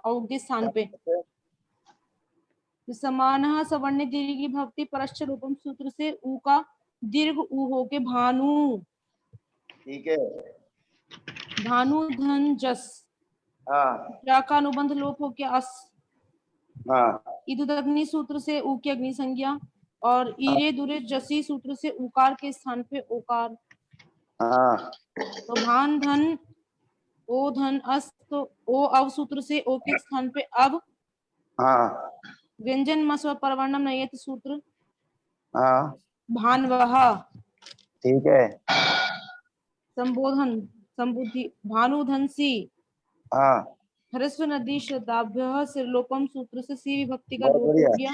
औ के स्थान पे। समानः सवर्ण दीर्घ की भक्ति परश्च रूपम सूत्र से ऊ का दीर्घ ऊ हो के भानु। ठीक है। भानु धन जस। हाँ का अनुबंध लोप हो के अस। हाँ इदुदग्नि सूत्र से ऊ की अग्नि संज्ञा और ईरे दुरे जसी सूत्र से उकार के स्थान पे ओकार। हाँ तो भान धन ओ धन अस, तो ओ अव सूत्र से ओ के स्थान पे अब। हाँ व्यंजन मस व परवर्णम नयत सूत्र हाँ भान वह। ठीक है। संबोधन संबुद्धि भानुधन सी। हाँ ह्रस्व नदी शब्दाभ्य सिरलोपम सूत्र से सी विभक्ति का बहुत लोप बढ़िया। हो गया।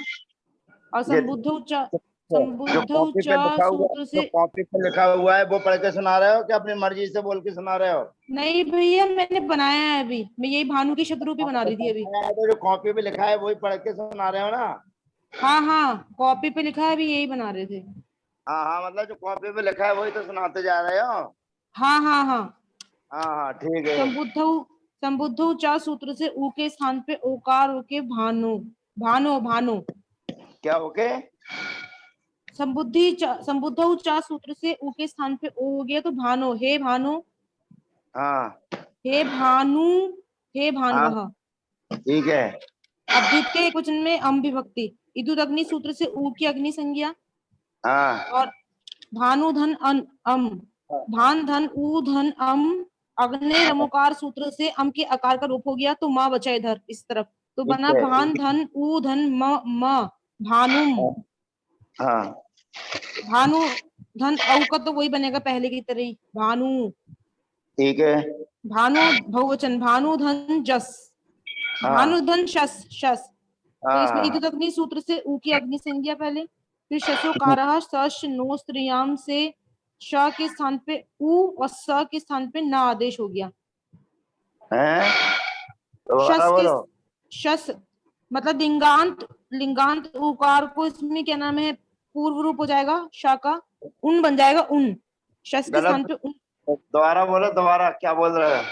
और ये जो संबुद्धौ कॉपी पे च लिखा हुआ सूत्र जो से। कॉपी पे लिखा हुआ है वो पढ़ के सुना रहे हो कि अपनी मर्जी से बोल के सुना रहे हो? नहीं भैया, मैंने बनाया है अभी, मैं यही भानु की शब्दरूपी बना रही थी अभी। तो जो कॉपी पे लिखा है वही पढ़ के सुना रहे हो ना? हाँ हाँ, कॉपी पे लिखा है, अभी यही बना रहे थे। हाँ हाँ, मतलब जो कॉपी पे लिखा है वही तो सुनाते जा रहे हो। हाँ हाँ हाँ। हाँ हाँ ठीक है। संबुद्धौ चा सूत्र से ऊ के स्थान पे ओकार होके भानु। भानो भानो। क्या ओके? संबुद्धौ चा सूत्र से ऊ के स्थान पे ओ हो गया तो भानो, हे भानु। हाँ हे भानु, हे भानुवः। हाँ ठीक है। अब द्वितीय एकवचन में अम विभक्ति। इदुदग्नि सूत्र से ऊ की अग्नि संज्ञा हाँ और भानु धन अम। भान धन ऊ धन अम। अग्नि रमोकार सूत्र से अम के आकार का रूप हो गया तो माँ बचा इधर इस तरफ, तो ठीक बना है। भान धन ऊ धन म भानुम। हाँ भानु धन औ का तो वही बनेगा पहले की तरह ही, भानु। ठीक है। भानु बहुवचन, भानु धन जस। हाँ भानु धन शस शस। तो इसमें हाँ इदुदग्नि सूत्र से ऊ की अग्नि संज्ञा पहले, फिर शशोकारः सश नो स्त्रियाम से श के स्थान पे ऊ और स के स्थान पे ना आदेश हो गया। हैं? दोबारा शस के बोलो। शस मतलब लिंगांत, लिंगांत उकार को इसमें क्या नाम है, पूर्व रूप हो जाएगा श का, उन बन जाएगा उन। शस के स्थान गलत। पे उन। दोबारा बोलो, दोबारा क्या बोल रहे हो?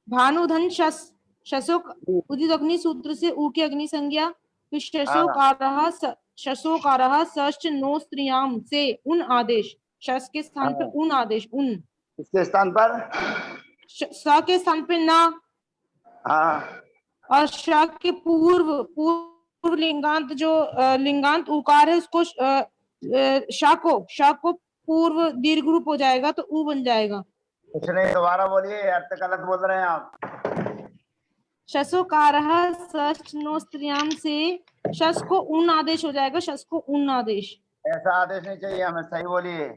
भानुधन शस। उदिदग्नि सूत्र से ऊ की अग्नि संज्ञा, फिर हाँ शशोकारः सश्च नो स्त्रियाम से उन आदेश। शस के स्थान पे हाँ। उन आदेश उन। इसके स्थान पर स के स्थान पे ना। हाँ और श के पूर्व लिंगांत जो लिंगांत उकार है उसको श को पूर्व दीर्घ रूप हो जाएगा तो ऊ बन जाएगा। कुछ नहीं, दोबारा बोलिए, अर्थ गलत बोल रहे हैं आप। शशोकारः सश्च नो स्त्रियाम से शस को उन आदेश हो जाएगा, शस को उन आदेश। ऐसा आदेश नहीं चाहिए हमें, सही बोलिए।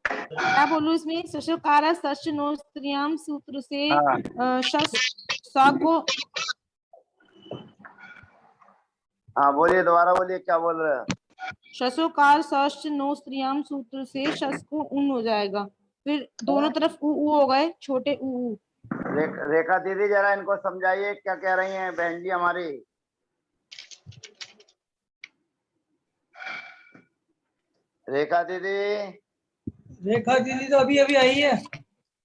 क्या बोलूं इसमें, शशोकारः सश्च नो स्त्रियाम सूत्र से हाँ शस सा को। हाँ बोलिए, दोबारा बोलिए, क्या बोल रहे हो? शशोकार सश्च नो स्त्रियाम सूत्र से शस को उन हो जाएगा, फिर दोनों तरफ ऊ हो गए, छोटे ऊ। रेखा दीदी जरा इनको समझाइए क्या कह रही हैं बहन जी हमारी। रेखा दीदी। रेखा दीदी तो अभी अभी आई है।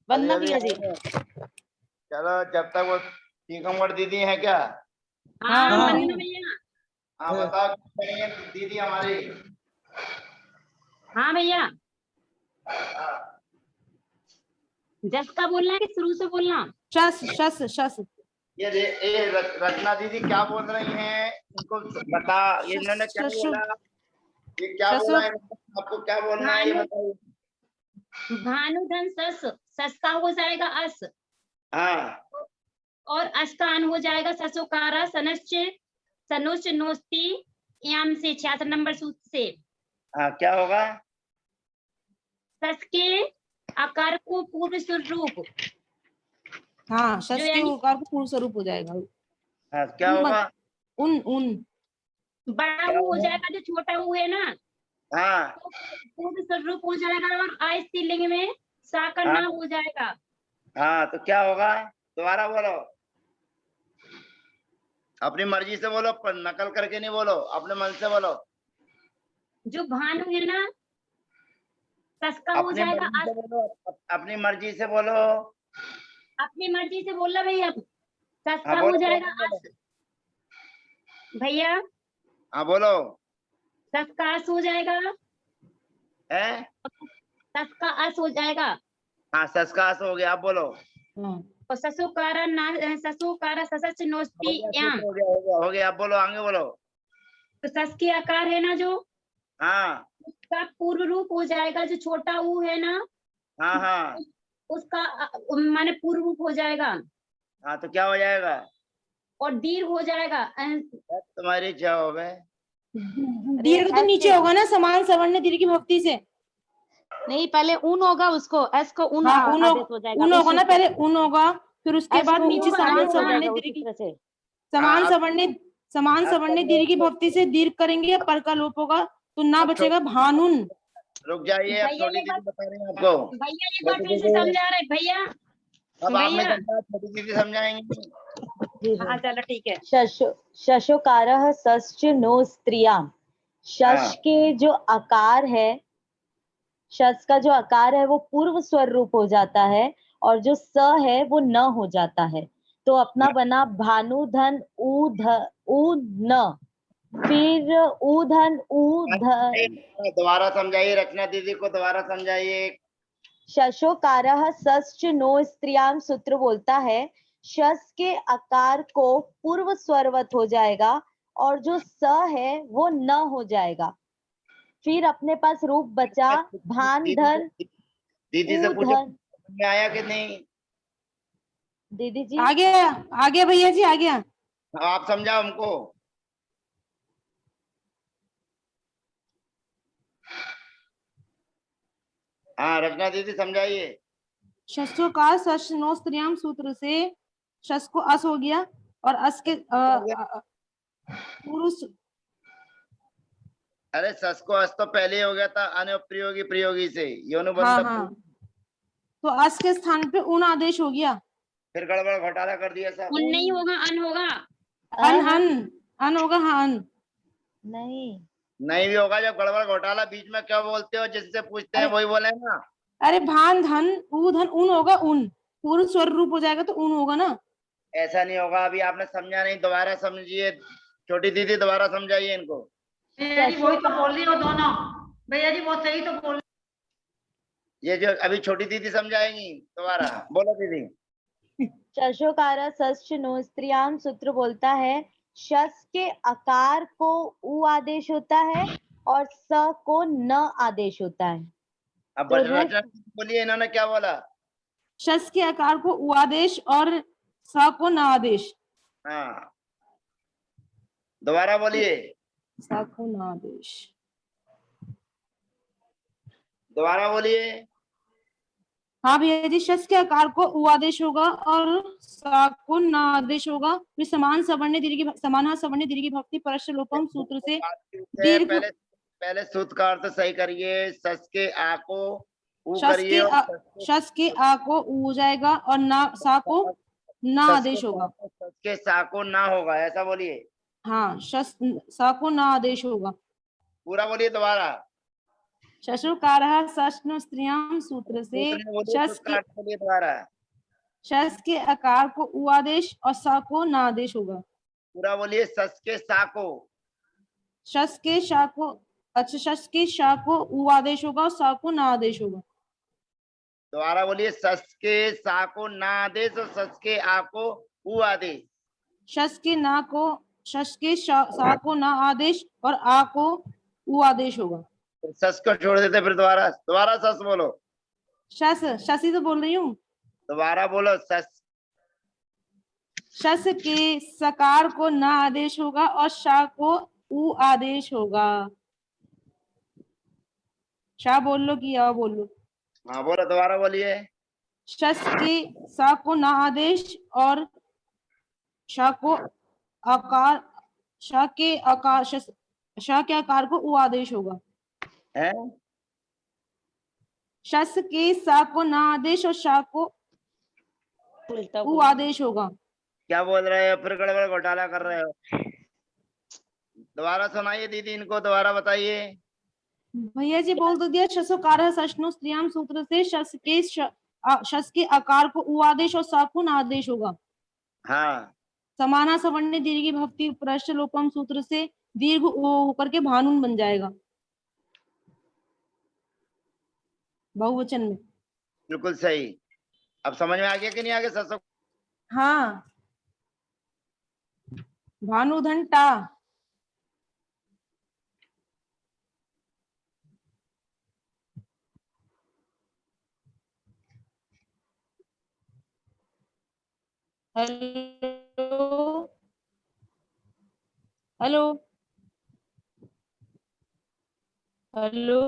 वंदना भैया जी। चलो, जब तक वो टीकमगढ़ दीदी है क्या? हाँ हाँ भैया। हाँ बताओ क्या कह रही है दीदी हमारी। हाँ भैया, जस का बोलना है कि शुरू से बोलना? शस शस शस। ये रचना दीदी क्या बोल रही हैं, इनको बता, इन्होंने क्या बोला, ये क्या बोला है, आपको क्या बोलना है ये बताइए। भानुधन सस, सस का हो जाएगा अस। हाँ और अस का अन हो जाएगा ससोकारा सनश्च सनुश्च नोस्ती याम से 66 नंबर सूत्र से। हाँ क्या होगा? सस के आकार को पूर्ण स्वरूप। हाँ, शस के उकार को पूर्ण स्वरूप हो जाएगा। हाँ क्या होगा? उन उन। बड़ा ऊ हो जाएगा, जो छोटा ऊ है ना, हाँ तो पूर्ण स्वरूप हो जाएगा और आ स्त्रीलिंग में सा का ना हो जाएगा। हाँ तो क्या होगा? दोबारा बोलो, अपनी मर्जी से बोलो, पर नकल करके नहीं बोलो, अपने मन से बोलो। जो भानु है ना, सस का हो जाएगा अस। अपनी मर्जी से बोलो। अपनी मर्जी से बोला भैया। सस हाँ का हो बोलो जाएगा भैया, हाँ बोलो सस का अस हो जाएगा, है। सस का अस हो जाएगा, हाँ सस्कास हो गया, आप बोलो। हाँ, और ससुकारा ना, ससुकारा ससच हो नोस्ती गया याम, सूत्र, हो गया हो गया हो गया, आप बोलो, आगे बोलो। तो सस के आकार है ना जो, हाँ उसका पूर्व रूप हो जाएगा, जो छोटा ऊ है ना, हाँ हाँ उसका माने पूर्व रूप हो जाएगा, हाँ, तो क्या हो जाएगा? और दीर्घ हो जाएगा। तुम्हारी जवाब है। दीर्घ तो नीचे होगा ना, समान सवर्ण दीर्घ की भक्ति से। नहीं, पहले ऊन होगा, उसको एस को ऊन हाँ, ऊन आदेश हो जाएगा ऊन उस होगा ना, सूत्र पहले ऊन होगा, फिर उसके एस बाद को नीचे ऊन समान आदेश हो सवर्ण जाएगा उस दीर्घ, सूत्र से। समान हाँ, सवर्ण अब दीर्घ की भक्ति से दीर्घ करेंगे, पर का लोप होगा तो ना बचेगा भानुन। रुक जाइए, अब भैया छोटी ये दीदी बात, बता रही हैं आपको। भैया एक बार फिर से समझा रहे भैया, अब आपने भैया समझा, छोटी दीदी समझाएंगी। हाँ चलो ठीक है। शशोकारः सश्च नो स्त्रियाम। शश हाँ। के जो आकार है, शस का जो आकार है वो पूर्व स्वर रूप हो जाता है, और जो स है वो न हो जाता है। तो अपना बना भानुधन ऊ न, फिर ऊधन ऊधन। दोबारा समझाइए, रचना दीदी को दोबारा समझाइए। शशोकारः सश्च नो स्त्रियाम सूत्र बोलता है, शस के आकार को पूर्व स्वरवत हो जाएगा, और जो स है वो न हो जाएगा। फिर अपने पास रूप बचा भान धन दीदी से पूछो ऊधन। समझ में आया कि नहीं? दीदी जी आ गया भैया जी, आ गया। आप समझाओ हमको। हाँ रचना दीदी समझाइए। शस्त्रोकार सश नो स्त्रियाम सूत्र से शस को अस हो गया, और अस के पुरुष। अरे सस को अस तो पहले ही हो गया था, अनुप्रयोगी प्रयोगी से योनु हाँ बंध। हाँ, तो अस के स्थान पे उन आदेश हो गया। फिर गड़बड़ घोटाला कर दिया सब। उन नहीं होगा, अन होगा। अन अन होगा, हाँ अन। नहीं भी होगा, जब गड़बड़ घोटाला बीच में क्या बोलते हो, जिससे पूछते हैं अरे- वही बोले ना। अरे भान धन ऊन होगा, उन पूर्व स्वर रूप हो जाएगा तो उन होगा ना। ऐसा नहीं होगा, अभी आपने समझा नहीं, दोबारा समझिए। छोटी दीदी दोबारा समझाइए इनको। भैया जी वही तो बोल रही हो दोनों, भैया जी वो सही तो बोल। ये जो अभी छोटी दीदी समझाएंगी, दोबारा बोलो दीदी। शशोकारा सश्च नो स्त्रियाम सूत्र बोलता है, शस के आकार को उ आदेश होता है, और स को न आदेश होता है। अब तो रचना बोलिए, इन्होंने क्या बोला? शस के आकार को उ आदेश और स को न आदेश। हाँ दोबारा बोलिए, स को न आदेश। दोबारा बोलिए। हाँ भैया जी, शस के आकार को उ आदेश होगा और सा को न आदेश होगा, फिर समान सवर्ण दीर्घ की भक्ति परस्य लोपम सूत्र से दीर्घ। पहले सूत्र का अर्थ सही करिए। सस के आ को ऊ शस करिए, शस के आ को उ हो जाएगा, और ना सा को न आदेश होगा। सस के सा को ना होगा, ऐसा बोलिए। हाँ, शस सा को न आदेश होगा। पूरा बोलिए दोबारा। शशुकारः सश्नु स्त्रियाम सूत्र से बोलिए दोबारा। शस के आकार को उ आदेश और सा को न आदेश होगा। पूरा बोलिए। सस के सा को, शस के शा को, अच्छा शस के शा को उ आदेश होगा और सा को न आदेश होगा। दोबारा बोलिए। सस के सा को ना आदेश और सस के आ को ऊ आदेश। शस के ना को, शस के सा को न आदेश और आ को उ आदेश होगा। सस को छोड़ देते, फिर दोबारा सस बोलो। शशि तो बोल रही हूँ। दोबारा बोलो। शस के सकार को न आदेश होगा और शा को उ आदेश होगा। शा बोल लो कि या बोल लो। हाँ बोलो, दोबारा बोलिए। शस के सा को न आदेश और शा को आकार, शा के आकार को उ आदेश होगा। है शस के सा को न आदेश और शा को उ आदेश होगा। क्या बोल रहे हो? फिर गड़बड़ घोटाला कर रहे हो। दोबारा सुनाइए दीदी, इनको दोबारा बताइए। भैया जी बोल तो दिया। शसोकारः सश्नु स्त्रियाम सूत्र से शस के आकार को उ आदेश और सा को न आदेश होगा। हाँ समाना सवर्ण दीर्घ भक्ति प्रश्न लोपम सूत्र से दीर्घ ओ होकर के भानुन बन जाएगा बहुवचन में। बिल्कुल सही। अब समझ में आ गया कि नहीं आ गया सर? हाँ, भानुधन टा। Hello hello hello,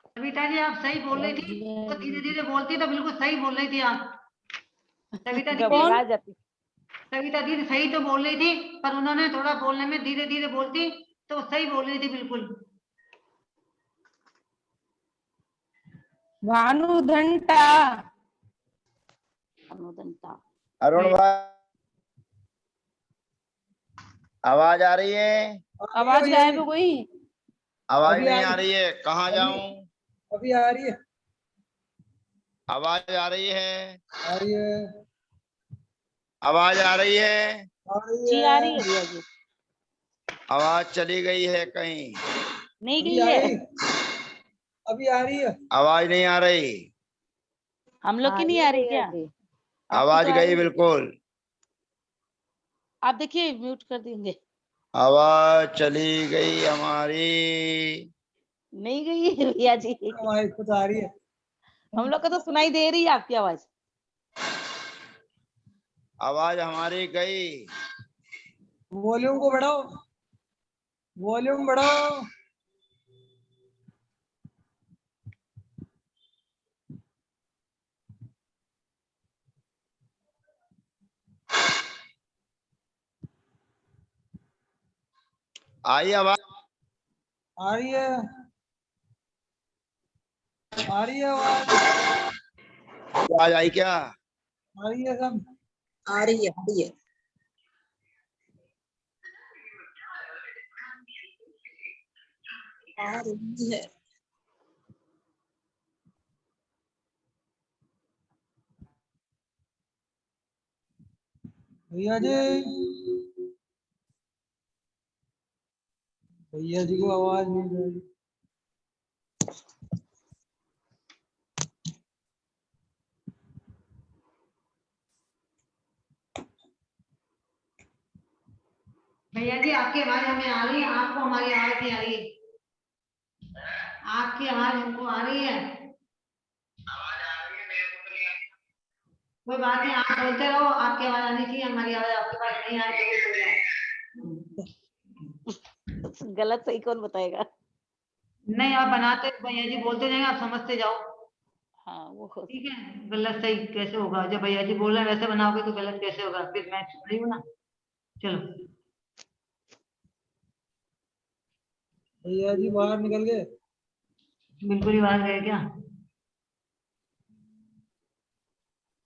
Savita ji आप सही बोल रही थी, तो धीरे धीरे बोलती तो बिल्कुल सही बोल रही थी आप। सविता जी कौन? घबरा जाती। सविता दीदी सही तो बोल रही थी, पर उन्होंने थोड़ा बोलने में धीरे धीरे बोलती तो सही बोल रही थी बिल्कुल। भानुधन टा। अरुण भाई आवाज आ रही है? आवाज गायब हो गई। आवाज नहीं आ रही है, कहाँ जाऊं? अभी आ रही है। आवाज आ रही है? आ रही है। आवाज आ रही है? जी आ रही है भैया जी। आवाज चली गई है कहीं? नहीं अभी गई आ है, रही, अभी आ रही है। आवाज नहीं आ रही? हम लोग की नहीं आ रही क्या? आपकी आवाज तो आ गई रही है। बिल्कुल। आप देखिए म्यूट कर देंगे। आवाज चली गई हमारी। नहीं गई है भैया जी, हमारी खुद आ रही है। हम लोग को तो सुनाई दे रही है आपकी आवाज। आवाज हमारी गई। वॉल्यूम को बढ़ाओ, वॉल्यूम बढ़ाओ। आई आवाज? आ रही है, आ रही है आवाज, आवाज आई क्या? आ रही है सब। आ रही है, आ रही है। आ रही है। भैया जी, भैया जी को आवाज नहीं आ रही। भैया जी आपकी आवाज हमें आ रही है, आपको हमारी आवाज नहीं आ रही है। आपकी आवाज हमको आ रही है। कोई बात नहीं, आप बोलते रहो, आपकी आवाज आनी चाहिए, हमारी आवाज आपके पास नहीं आए तो भी कोई बात गलत सही कौन बताएगा? नहीं। आप बनाते भैया जी बोलते जाएंगे, आप समझते जाओ। हाँ वो ठीक है, गलत सही कैसे होगा? जब भैया जी बोल रहे हैं वैसे बनाओगे तो गलत कैसे होगा? फिर मैं चुप रही हूँ ना। चलो भैया जी बाहर निकल गए। बिल्कुल ही बाहर गए क्या?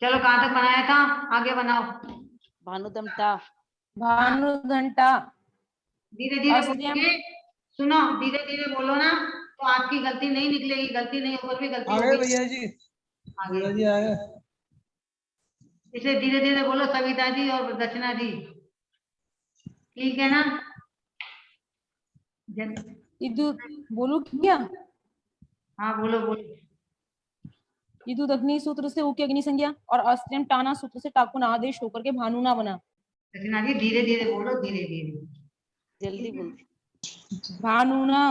चलो कहाँ तक बनाया था, आगे बनाओ। भानुदम टा। भानुधन टा। धीरे धीरे अस्त्रियम। बोलोगे, सुनो धीरे धीरे बोलो ना, तो आपकी गलती नहीं निकलेगी। गलती नहीं होकर भी गलती आ गए होगी। भैया जी, आगे भैया जी आ गए। इसे धीरे धीरे बोलो सविता जी और दक्षिणा जी, ठीक है ना? इदु बोलू क्या? हाँ बोलो बोलो। इदु अग्नि सूत्र से ऊ की अग्नि संज्ञा और अस्त्रियम टाना सूत्र से टाकुन आदेश होकर के भानुना बना। दक्षिणा जी धीरे धीरे बोलो, धीरे धीरे। जल्दी बोलती। भानुना।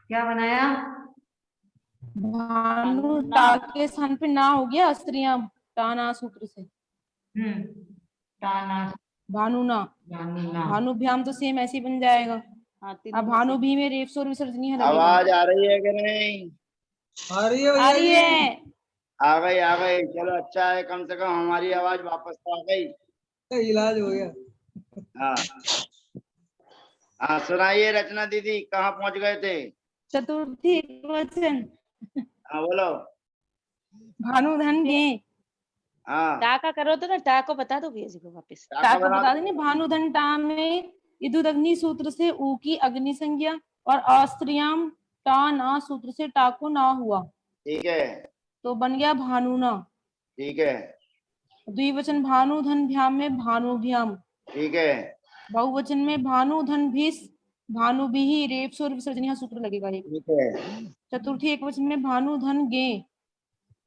क्या बनाया? भानु टा के स्थान पे ना हो गया अस्त्रियम टाना सूत्र से। टाना भानुना। भानुना। भानुभ्याम तो सेम ऐसे ही बन जाएगा। हाँ अब भानु भी में रेफ और विसर्जनीय लगेगा। आवाज आ रही है कि नहीं? आ रही है आ भैया रही जी। है। आ गई आ गई, चलो अच्छा है, कम से कम हमारी आवाज वापस तो आ गई। इलाज हो गया। हाँ हाँ, सुनाइए रचना दीदी, कहाँ पहुंच गए थे? चतुर्थी वचन। हाँ बोलो। भानुधन गे। हाँ टा का करो तो ना, टा को बता दो भैया जी को वापस। टा को बता देंगे। भानुधन टा में इदुद अग्नि सूत्र से ऊ की अग्नि संज्ञा और अस्त्रियाम टा ना सूत्र से टा को ना हुआ। ठीक है, तो बन गया भानुना। ठीक है, द्विवचन भानु धन भ्याम में भानुभ्याम। ठीक है, बहुवचन में भानु धन भिस भानुभिः रेफ स्वर विसर्जन, यहाँ सूत्र लगेगा एक। ठीक है। चतुर्थी एक वचन में भानु धन गे।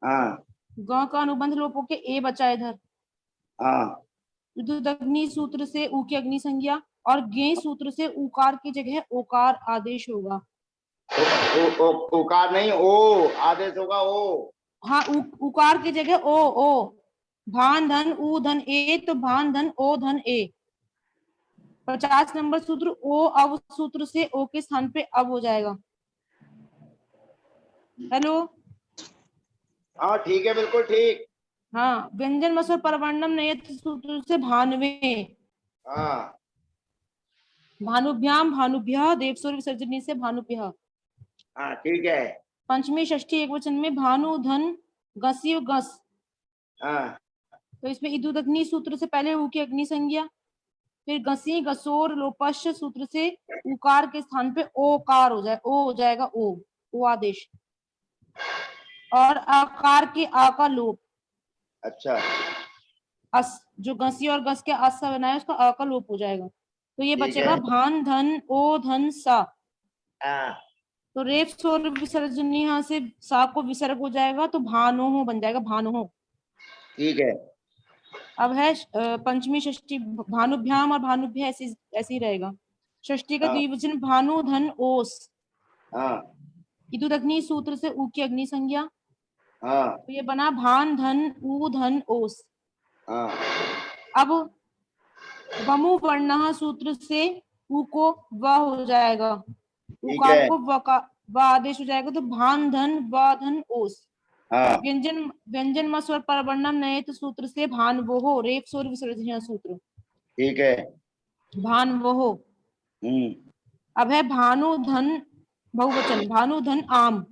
हाँ, ग का अनुबंध लोप होके ए बचा इधर। हाँ, अग्नि सूत्र से ऊ की अग्नि संज्ञा, और गे सूत्र से उकार की जगह ओकार आदेश होगा। उकार नहीं, ओ आदेश होगा, ओ। हाँ, उकार की जगह ओ। भान धन ऊ धन ए, तो भान धन ओ धन ए। 50 नंबर सूत्र ओ अव सूत्र से ओ के स्थान पे अब हो जाएगा। हेलो, हाँ ठीक है, बिल्कुल ठीक। हाँ, व्यंजन मस्वर परवर्णम नयत सूत्र से भानवे। हाँ, भानुभ्याम भानुभ्यः देव स्वर विसर्जनी से भानुभ्यः। हाँ ठीक है। पंचमी षष्ठी एक वचन में भानु धन गस्य गस। हाँ, तो इसमें इदुदग्नि सूत्र से पहले ऊ की अग्नि संज्ञा, फिर गसी गसोर लोपश्य सूत्र से उकार के स्थान पे ओकार हो जाएगा ओ आदेश, और आकार के आ का लोप। अच्छा, अस जो गसी और गस के अस से बनाया उसका आ का लोप हो जाएगा। तो ये ठीक बचेगा है। भान धन ओ धन सा। हाँ, तो रेफ स्वर विसर्जन यहाँ से सा को विसर्ग हो जाएगा, तो भानो बन जाएगा भानो। ठीक है। अब है पंचमी षष्ठी भानुभ्याम और भानुभ्य ऐसे ही रहेगा। षष्ठी का हाँ। द्विवचन भानु धन ओस। हाँ, इदुदग्नि सूत्र से ऊ की अग्नि संज्ञा, हाँ, तो ये बना भान धन ऊ धन ओस। हाँ, अब वमु वर्णः सूत्र से ऊ को व हो जाएगा, उकार है। को व आदेश हो जाएगा, तो भान धन व धन ओस। हाँ, व्यंजन मस्वर परवर्णम नयत सूत्र से भान वो रेफ स्वर विसर्जन सूत्र ठीक है। भान वो। अब है भानु धन बहुवचन भानु धन आम।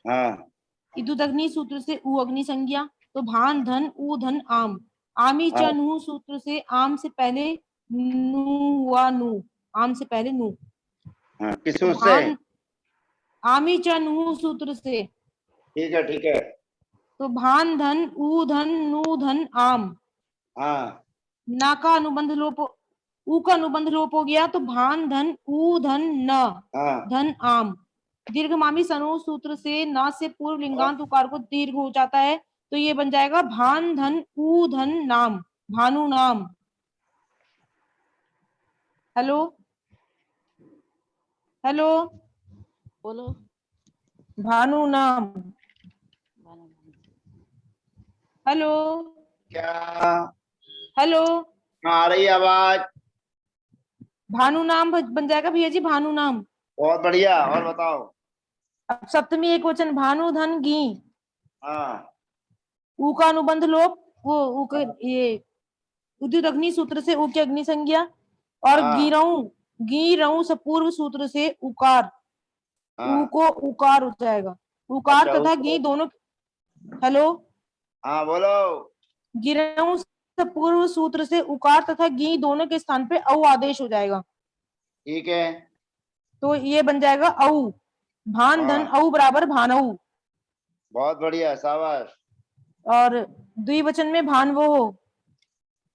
हाँ, इदुदग्नि सूत्र से ऊ अग्नि संज्ञा, तो भान धन ऊ धन आम। आमी च हाँ। नु सूत्र से आम से पहले नू हुआ नू, आम से पहले नू। हाँ, किस तो सूत्र से? भान आमी च नु सूत्र से, ठीक है, ठीक है। तो भान धन ऊ धन नू धन आम। हाँ, ना का अनुबंध लोप, ऊ का अनुबंध लोप हो गया, तो भान धन ऊ धन न हाँ, धन आम। दीर्घमामी सनो सूत्र से ना से पूर्व लिंगांत उकार को दीर्घ हो जाता है, तो ये बन जाएगा भान धन ऊ धन नाम भानु नाम। हेलो हेलो, बोलो। भानु नाम। हेलो क्या? हेलो, हाँ, आ रही है आवाज। भानु नाम बन जाएगा भैया जी, भानु नाम। बहुत बढ़िया, और बताओ। अब सप्तमी एक वचन भानु धन गी। हाँ, ऊ का अनुबंध लोप, वो ऊ के ये उद्युत सूत्र से ऊ की अग्नि संज्ञा, और हाँ। गी से पूर्व सूत्र से उकार, हाँ, ऊ को उकार हो जाएगा। उकार अच्छा, तथा गी दोनों। हेलो, हाँ बोलो। गिरऊ से पूर्व सूत्र से उकार तथा गी दोनों के स्थान पे औ आदेश हो जाएगा, ठीक है। तो ये बन जाएगा औ। भान धन हाँ। औ बराबर भानऊ। बहुत बढ़िया, शाबाश। और द्विवचन में भान वो हो।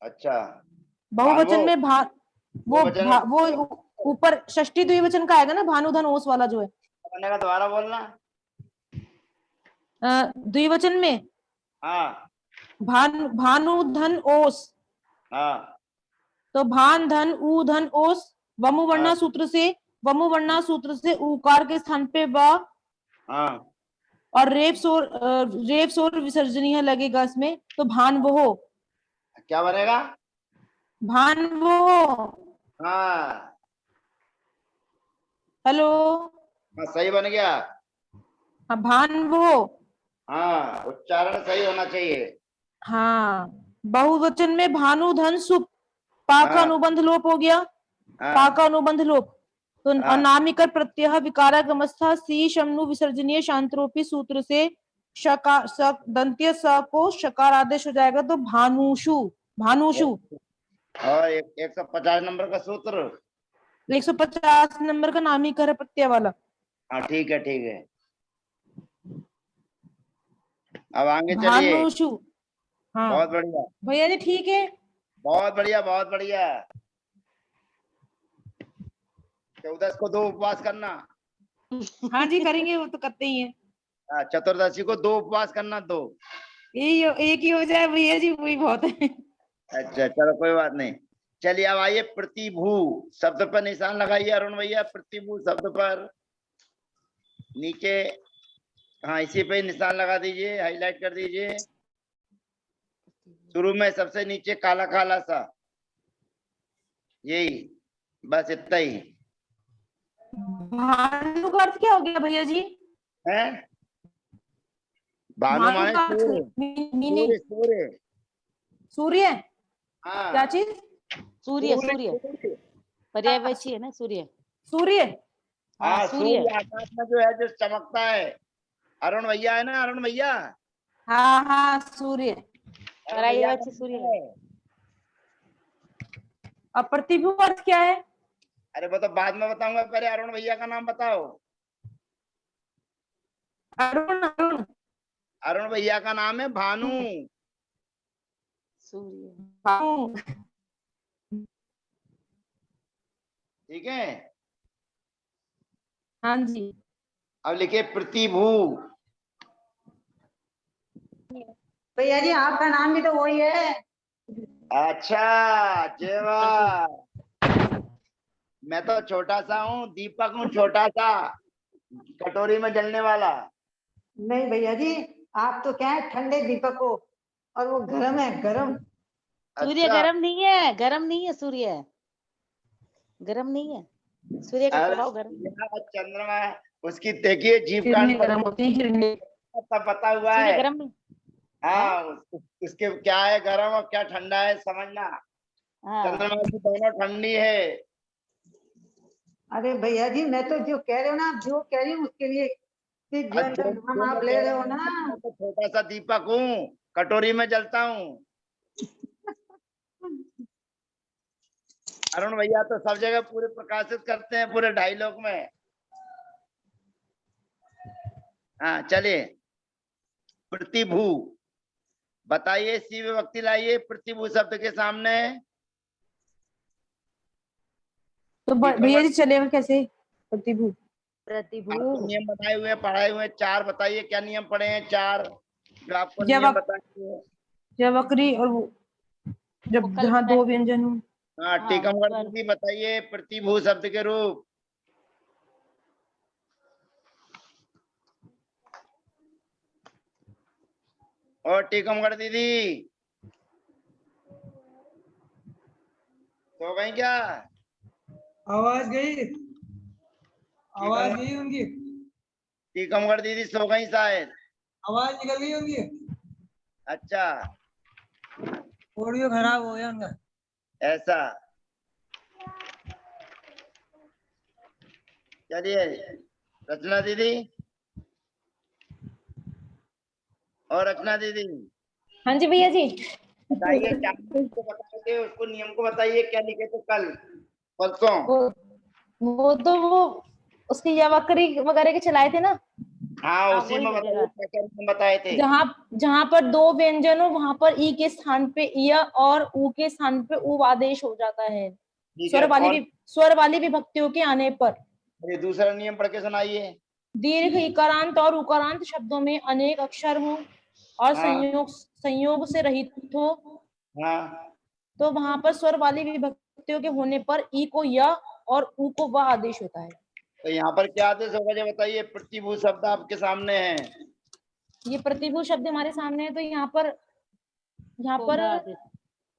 अच्छा, बहुवचन में बहुवचन वो ऊपर षष्ठी द्विवचन का आएगा ना, भानु धन ओस वाला जो है। करने का दोबारा बोलना। द्विवचन में हाँ, भानु धन ओस, हाँ, तो भान धन ऊ धन ओस। वमु वर्णा सूत्र से उकार के स्थान पे व, हाँ, और रेफ सोर विसर्जनीय लगेगा इसमें, तो भान वो। क्या बनेगा? भान वो। हाँ, हेलो, हाँ, सही बन गया। हाँ, भान वो। हाँ, उच्चारण सही होना चाहिए। हाँ, बहुवचन में भानु धन सुप, पा का हाँ। अनुबंध लोप हो गया, हाँ, पा का अनुबंध लोप, तो हाँ। अनामिकर प्रत्यय विकारागमस्था सी शमनु विसर्जनीय शांतरोपी सूत्र से दंत्य स को शकार आदेश हो जाएगा, तो भानुषु। और 150 नंबर का सूत्र। 150 नंबर का नामीकर प्रत्यय वाला। हाँ, ठीक है, ठीक है। अब आगे चलिए। भानुषु। हाँ बहुत बढ़िया, भैया जी ठीक है। बहुत बढ़िया, बहुत बढ़िया। 14 को 2 उपवास करना। हाँ जी करेंगे, वो तो करते ही है। चतुर्दशी को 2 उपवास करना, 2। एक ही हो जाए भैया जी, वही बहुत है। अच्छा चलो कोई बात नहीं। चलिए अब आइए प्रतिभू शब्द पर निशान लगाइए अरुण भैया। प्रतिभू शब्द पर नीचे, हाँ इसी पे निशान लगा दीजिए, हाईलाइट कर दीजिए। शुरू में सबसे नीचे काला काला सा, यही, बस इतना ही भानु का अर्थ क्या हो गया भैया जी? है। भानु भानु माने का अर्थ सूर्य, मीनिंग सूर्य, सूर्य। सूर्य। हाँ क्या चीज? सूर्य, सूर्य, सूर्य सूर्य। पर्यायवाची है ना, सूर्य। सूर्य। हाँ सूर्य। सूर्य आकाश में जो है, जो चमकता है। अरुण भैया है ना, अरुण भैया। हाँ हाँ सूर्य। अरुण भैया का पर्यायवाची सूर्य नाम है। है। अब प्रतिभू अर्थ क्या है? अरे वो तो बाद में बताऊंगा, पहले अरुण भैया का नाम बताओ। अरुण। अरुण। अरुण भैया का नाम है भानु। सूर्य। भानु। ठीक है। हाँ जी। अब लिखिए प्रतिभू। भैया जी आपका नाम भी तो वही है। अच्छा जेवा, मैं तो छोटा सा हूँ, दीपक हूँ छोटा सा, कटोरी में जलने वाला। नहीं भैया जी, आप तो क्या है, ठंडे दीपक हो और वो गरम है, गरम। सूर्य अच्छा, गर्म नहीं है, गर्म नहीं है सूर्य, गर्म नहीं है। सूर्य का अरे प्रभाव गर्म। यहाँ चंद्रमा, उसकी देखिए जीव किरणें कांड गर्म होती है, किरणें। पर पता हुआ सूर्य है। गर्म नहीं। हाँ उसके क्या है गर्म और क्या ठंडा है समझना। हाँ चंद्रमा की दोनों ठंडी है। अरे भैया जी, मैं तो जो कह रहे हो ना, आप जो कह रही हूँ उसके लिए आज जो नाम जो आप मैं ले कह रहे रहा हो हूँ, ना। मैं तो छोटा सा दीपक हूँ, कटोरी में जलता हूँ। अरुण भैया तो सब जगह पूरे प्रकाशित करते हैं, पूरे डायलॉग में। हाँ चलिए, प्रतिभू बताइए, सी विभक्ति लाइए प्रतिभू शब्द के सामने। तो भैया जी चलेगा कैसे प्रतिभू? प्रतिभू। आपको नियम बताए हुए हैं, पढ़ाए हुए हैं, 4 बताइए क्या नियम पढ़े हैं, 4 जो आपको जब नियम बताए हुए हैं। जब बकरी और जब उपकल्प जहाँ है। 2 व्यंजन हो। हाँ हाँ, टीकमगढ़ स्वर। दीदी बताइए प्रतिभू शब्द के रूप। और टीकमगढ़ दीदी तो गई क्या? आवाज गई, आवाज गई उनकी, टीकमगढ़ दीदी सो गई शायद। आवाज निकल गई उनकी, अच्छा ऑडियो खराब हो गया उनका। ऐसा, चलिए रचना दीदी। और रचना दीदी हाँ जी भैया जी। बताइए, क्या को बताए थे, उसको नियम को बताइए, क्या लिखे थे कल परसों। वो तो वो उसकी या बकरी वगैरह के चलाए थे ना। हाँ उसी वही में बताइए लगेगा। क्या क्या नियम बताए थे। जहाँ जहाँ पर 2 व्यंजन हो वहां पर ई के स्थान पे य और ऊ के स्थान पे उ आदेश हो जाता है। ठीक है, और स्वर वाली विभक्तियों के आने पर। ये दूसरा नियम पढ़ के सुनाइए। दीर्घ इकारांत और उकारांत शब्दों में अनेक अक्षर हो और हाँ संयोग से रहित हो, हाँ तो वहां पर स्वर वाली विभक्तियों के होने पर ई को य और ऊ को व आदेश होता है। तो यहाँ पर क्या आदेश होगा जो बताइए। प्रतिभू शब्द आपके सामने है। ये प्रतिभू शब्द हमारे सामने है, तो यहाँ पर को ब आदेश।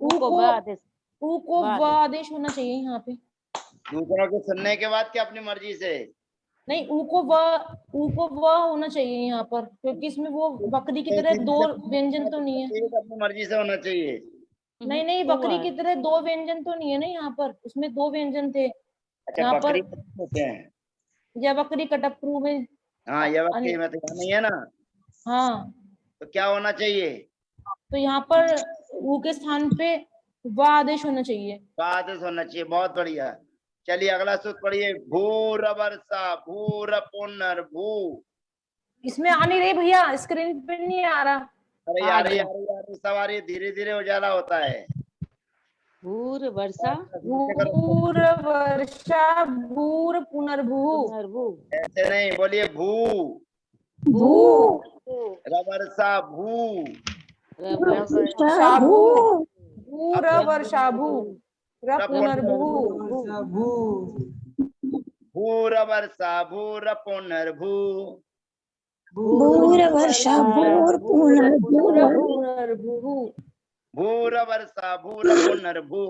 ऊ को को ब आदेश। ऊ को व व आदेश। आदेश होना चाहिए यहाँ पे। दूसरों के सुनने के बाद क्या अपनी मर्जी से? नहीं, ऊ को व होना चाहिए यहाँ पर, क्योंकि इसमें वो बकरी की तरह 2 व्यंजन तो नहीं है। अपनी मर्जी से होना चाहिए। नहीं नहीं, बकरी की तरह 2 व्यंजन तो नहीं है ना यहाँ पर, उसमें 2 व्यंजन थे अच्छा यहाँ पर। बकरी होते हैं। या बकरी कटप्रू में। हाँ ये बकरी में तो यहाँ नहीं है ना, हाँ, तो क्या होना चाहिए? तो यहाँ पर ऊ के स्थान पे व आदेश होना चाहिए। आदेश होना चाहिए, बहुत बढ़िया। चलिए अगला सूत्र पढ़िए। भूर वर्षा, भूर पुनर्भू। इसमें आ नहीं रही भैया, स्क्रीन पे नहीं आ रहा। अरे आ यार गया। यार सब आ रही है, धीरे धीरे उजाला होता है। भूर वर्षा भूर वर्षा भूर पुनर्भू। पुनर्भू ऐसे नहीं बोलिए, भू भू रवर्षा भू। वर्षा शाभू भूर वर्षाभू र पुनर्भू। वर्षा भू भूरवर्षा भूर पुनर्भू। भूर वर्षा भूर पुनर्भू पुनर्भू। भूरवर्षा भूर पुनर्भू।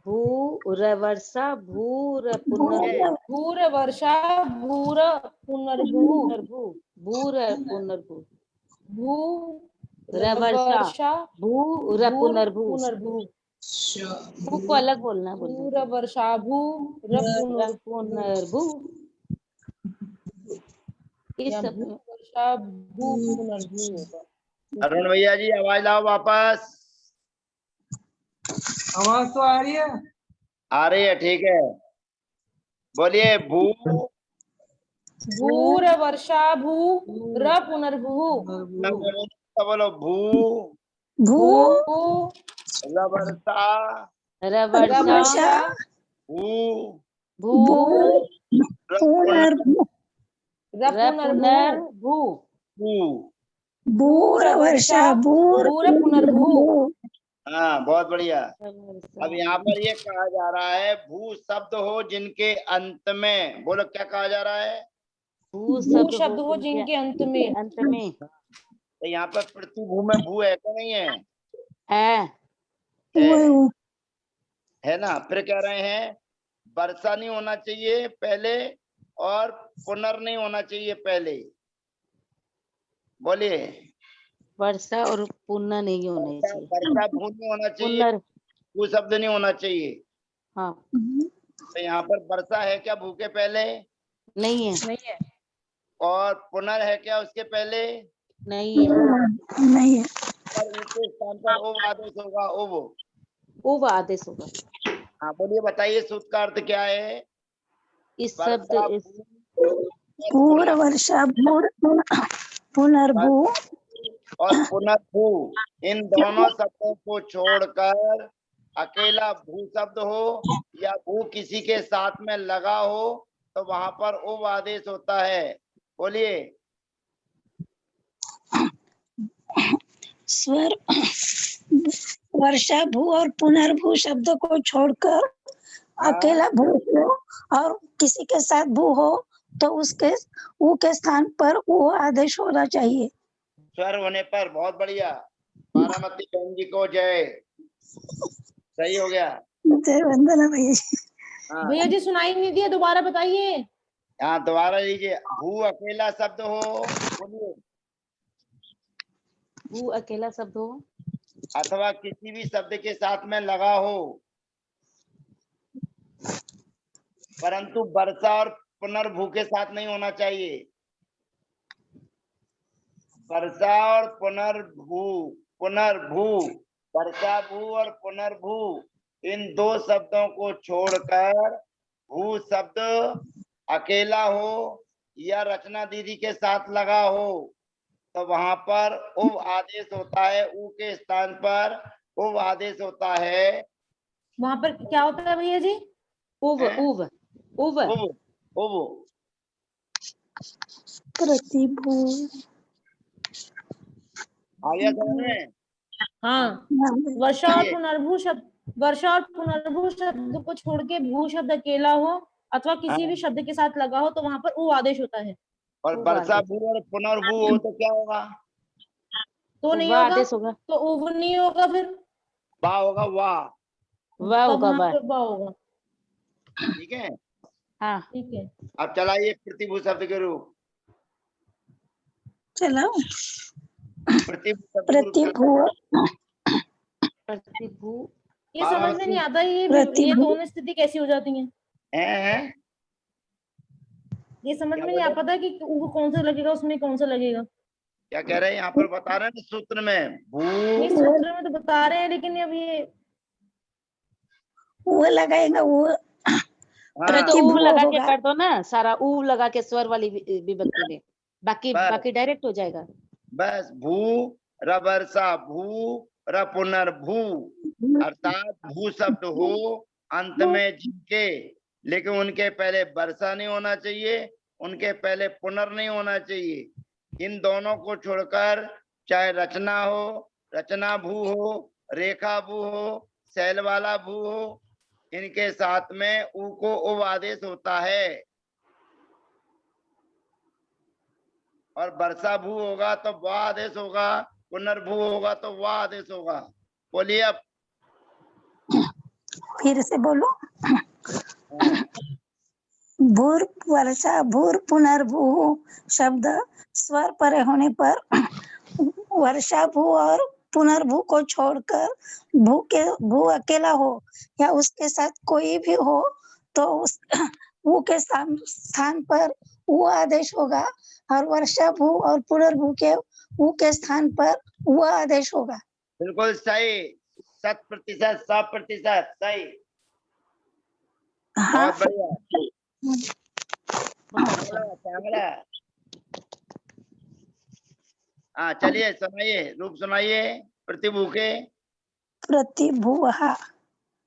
भूर वर्षा भूर पुनर्भू भूर वर्षा भूर पुनर्भू। भूर पुनर्भू भू वर्षा वर्षा भूर भूर पुनर्भू पुनर्भू। भू को अलग बोलना है, बोलना भूर वर्षा भू र पुनर्भू। इस या सब भू वर्षा भू पुनर्भू होगा। अरुण भैया जी आवाज लाओ वापस। आवाज तो आ रही है। आ रही है, ठीक है। बोलिए, भू भूर वर्षा भू र पुनर्भू। तो बोलो, भू भू रवर्षा वर्षा भू भू पुनर्भू। र पुनर्भू। भू। भूर वर्षा भूर पुनर्भू। हाँ, बहुत बढ़िया। अब यहाँ पर ये कहा जा रहा है, भू शब्द हो जिनके अंत में, बोलो क्या कहा जा रहा है? भू भू शब्द हो जिनके अंत में। अंत में तो यहाँ पर प्रतिभू में भू है क्या? नहीं है? है है ना? फिर कह रहे हैं वर्षा नहीं होना चाहिए पहले और पुनर नहीं होना चाहिए पहले। बोलिए, वर्षा और पुनः नहीं होने चाहिए। वर्षा भू नहीं होना चाहिए, पुनर भू शब्द नहीं होना चाहिए। हाँ तो यहाँ पर वर्षा है क्या भू के पहले? नहीं है नहीं है। और पुनर है क्या उसके पहले? नहीं है और उसके स्थान पर ओव आदेश होगा, ओव। वो आदेश होगा। हाँ, बोलिए, बताइए सूत्र का अर्थ क्या है? इस शब्द भूर वर्षा भूर पुनर्भू और पुनर्भू, इन दोनों शब्दों को छोड़कर अकेला भू शब्द हो या भू किसी के साथ में लगा हो तो वहां पर ओव आदेश होता है। बोलिए, स्वर वर्षा भू और पुनर्भू शब्द को छोड़कर अकेला भू हो और किसी के साथ भू हो तो उसके ऊ के स्थान पर वो आदेश होना चाहिए। स्वर होने पर। बहुत बढ़िया, बारामती बहन जी को जय। सही हो गया। जय वंदना भैया जी। हाँ, भैया जी सुनाई नहीं दिया, दोबारा बताइए। हाँ, दोबारा लीजिए। भू अकेला शब्द हो, बोलिए, भू अकेला शब्द हो अथवा किसी भी शब्द के साथ में लगा हो, परंतु वर्षा और पुनर्भू के साथ नहीं होना चाहिए। वर्षा और पुनर्भू, वर्षा भू और पुनर्भू, इन दो शब्दों को छोड़कर भू शब्द अकेला हो या रचना दीदी के साथ लगा हो तो वहां पर उव आदेश होता है। ऊ के स्थान पर उव आदेश होता है। वहां पर क्या होता है भैया जी? उव उव उव उव, उव। प्रतिभू आ गया समझ में? हाँ, वर्षा और पुनर्भू शब्द को छोड़ के भू शब्द अकेला हो अथवा किसी भी शब्द के साथ लगा हो तो वहां पर ऊ आदेश होता है। और वर्षा भू और पुनर्भू हो तो क्या होगा? तो नहीं वाह होगा, आदेश होगा। तो उव नहीं होगा, फिर वाह होगा, वाह। वाह तब होगा वहां वाह। पर वाह होगा। ठीक है। हाँ ठीक है। अब चलाइए प्रतिभू शब्द के रूप। चलो प्रतिभू शब्द के रूप प्रतिभू प्रतिभू ये समझ में नहीं आता, ये प्रतिभू। दोनों स्थिति कैसी हो जाती है? हैं? ये समझ क्या में नहीं आ बोले? पाता कि ऊ कौन सा लगेगा, उसमें कौन सा लगेगा। क्या कह रहे हैं? यहाँ पर बता रहे हैं ना सूत्र में, भू। नहीं, सूत्र में तो बता रहे हैं, लेकिन अब ये वो लगाएगा वो हाँ, तो ऊ लगा के होगा। कर दो ना, सारा ऊ लगा के स्वर वाली विभक्ति में। बाकी बस। बाकी डायरेक्ट हो जाएगा। बस भू र वर्षा भू र पुनर्भू, अर्थात भू शब्द हो अंत में जिनके, लेकिन उनके पहले वर्षा नहीं होना चाहिए, उनके पहले पुनर नहीं होना चाहिए। इन दोनों को छोड़कर चाहे रचना हो, रचना भू हो, रेखा भू हो, शैल वाला भू हो, इनके साथ में ऊ को उव आदेश होता है। और वर्षा भू होगा तो वह आदेश होगा, पुनर्भू होगा तो वह आदेश होगा। बोलिए अब। फिर से बोलो। भूर वर्षा भूर पुनर्भू शब्द स्वर परे होने पर वर्षा भू और पुनर्भू को छोड़कर भू अकेला हो या उसके साथ कोई भी हो तो उस भू के स्थान पर वो आदेश होगा, और वर्षा भू और पुनर्भू के वो के स्थान पर वो आदेश होगा। बिल्कुल सही, 100%, 100% सही। हाँ, बहुत बढ़िया। हाँ चलिए सुनाइए, रूप सुनाइए प्रतिभू के। प्रतिभुवः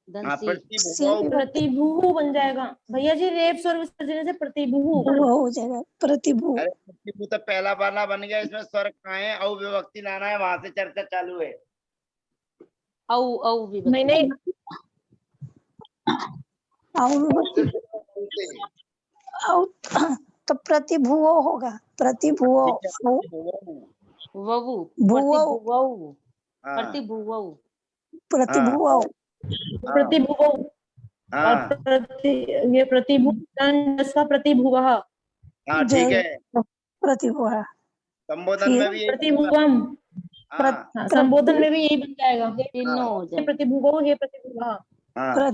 हाँ प्रतिभू प्रतिभू बन जाएगा भैया जी, रेप स्वर विसर्जन से प्रतिभू हो जाएगा। प्रतिभू अरे प्रतिभू तो पहला वाला बन गया, इसमें स्वर कहाँ है, औ विभक्ति लाना है, वहां से चर्चा चालू है। औ विभक्ति। नहीं नहीं, तो प्रतिभुवो होगा। प्रतिभुवो ववु भुवौ प्रतिभुवौ हाँ प्रतिभुवौ प्रतिभुवौ प्रतिभू हाँ और ये प्रतिभू का प्रतिभुवः, हाँ ठीक है। प्रतिभुवः। संबोधन में भी यही प्रतिभुवम, हाँ संबोधन में भी यही बन जाएगा। तीनों हो हे जाएगा। प्रतिभुवो हे प्रतिभुवः, हाँ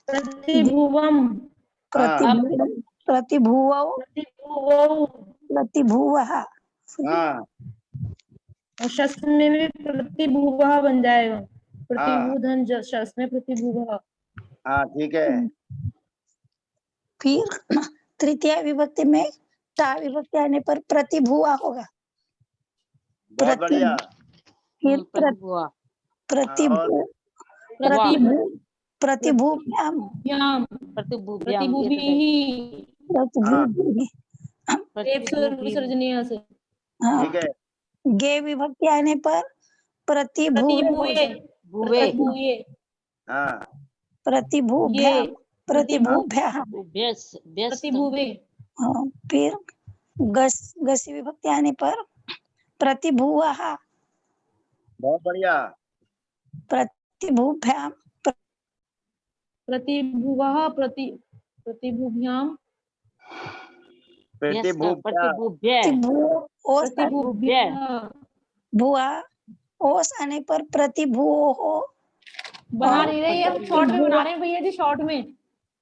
प्रतिभुवम, प्रतिभुवौ प्रतिभुवौ, प्रतिभुवः। हाँ और शस्त्र में भी प्रतिभुवः बन जाएगा। प्रतिभूधन शस्त्र में प्रतिभुवः। हाँ ठीक है। फिर तृतीय विभक्ति में ता विभक्ति आने पर प्रतिभुवा होगा। बहुत बढ़िया। फिर प्रतिभुवा प्रतिभू प्रतिभू प्रतिभूभ्याम याम प्रतिभुभ्याम प्रतिभूभिः, प्रतिभूभि। रेप स्वर विसर्जनीय से हाँ, ठीक है। गे विभक्ति आने पर प्रतिभूवे प्रतिभुवे, भुवे प्रतिभुवे, हाँ प्रतिभूभ्याम प्रतिभूभ्याम। व्यस्त व्यस्त प्रतिभुवे, हाँ, फिर गसी विभक्ति आने पर प्रतिभुवः बहुत बढ़िया। प्रतिभूभ्याम प्रतिभुवः, प्रतिभुभ्याम, प्रतिभू प्रतिभुभ्य प्रतिभुभ्यः। भुआ ओस आने पर प्रतिभुओ हो। बना नहीं रहे, हम शॉर्ट में बना रहे हैं भैया जी, शॉर्ट में।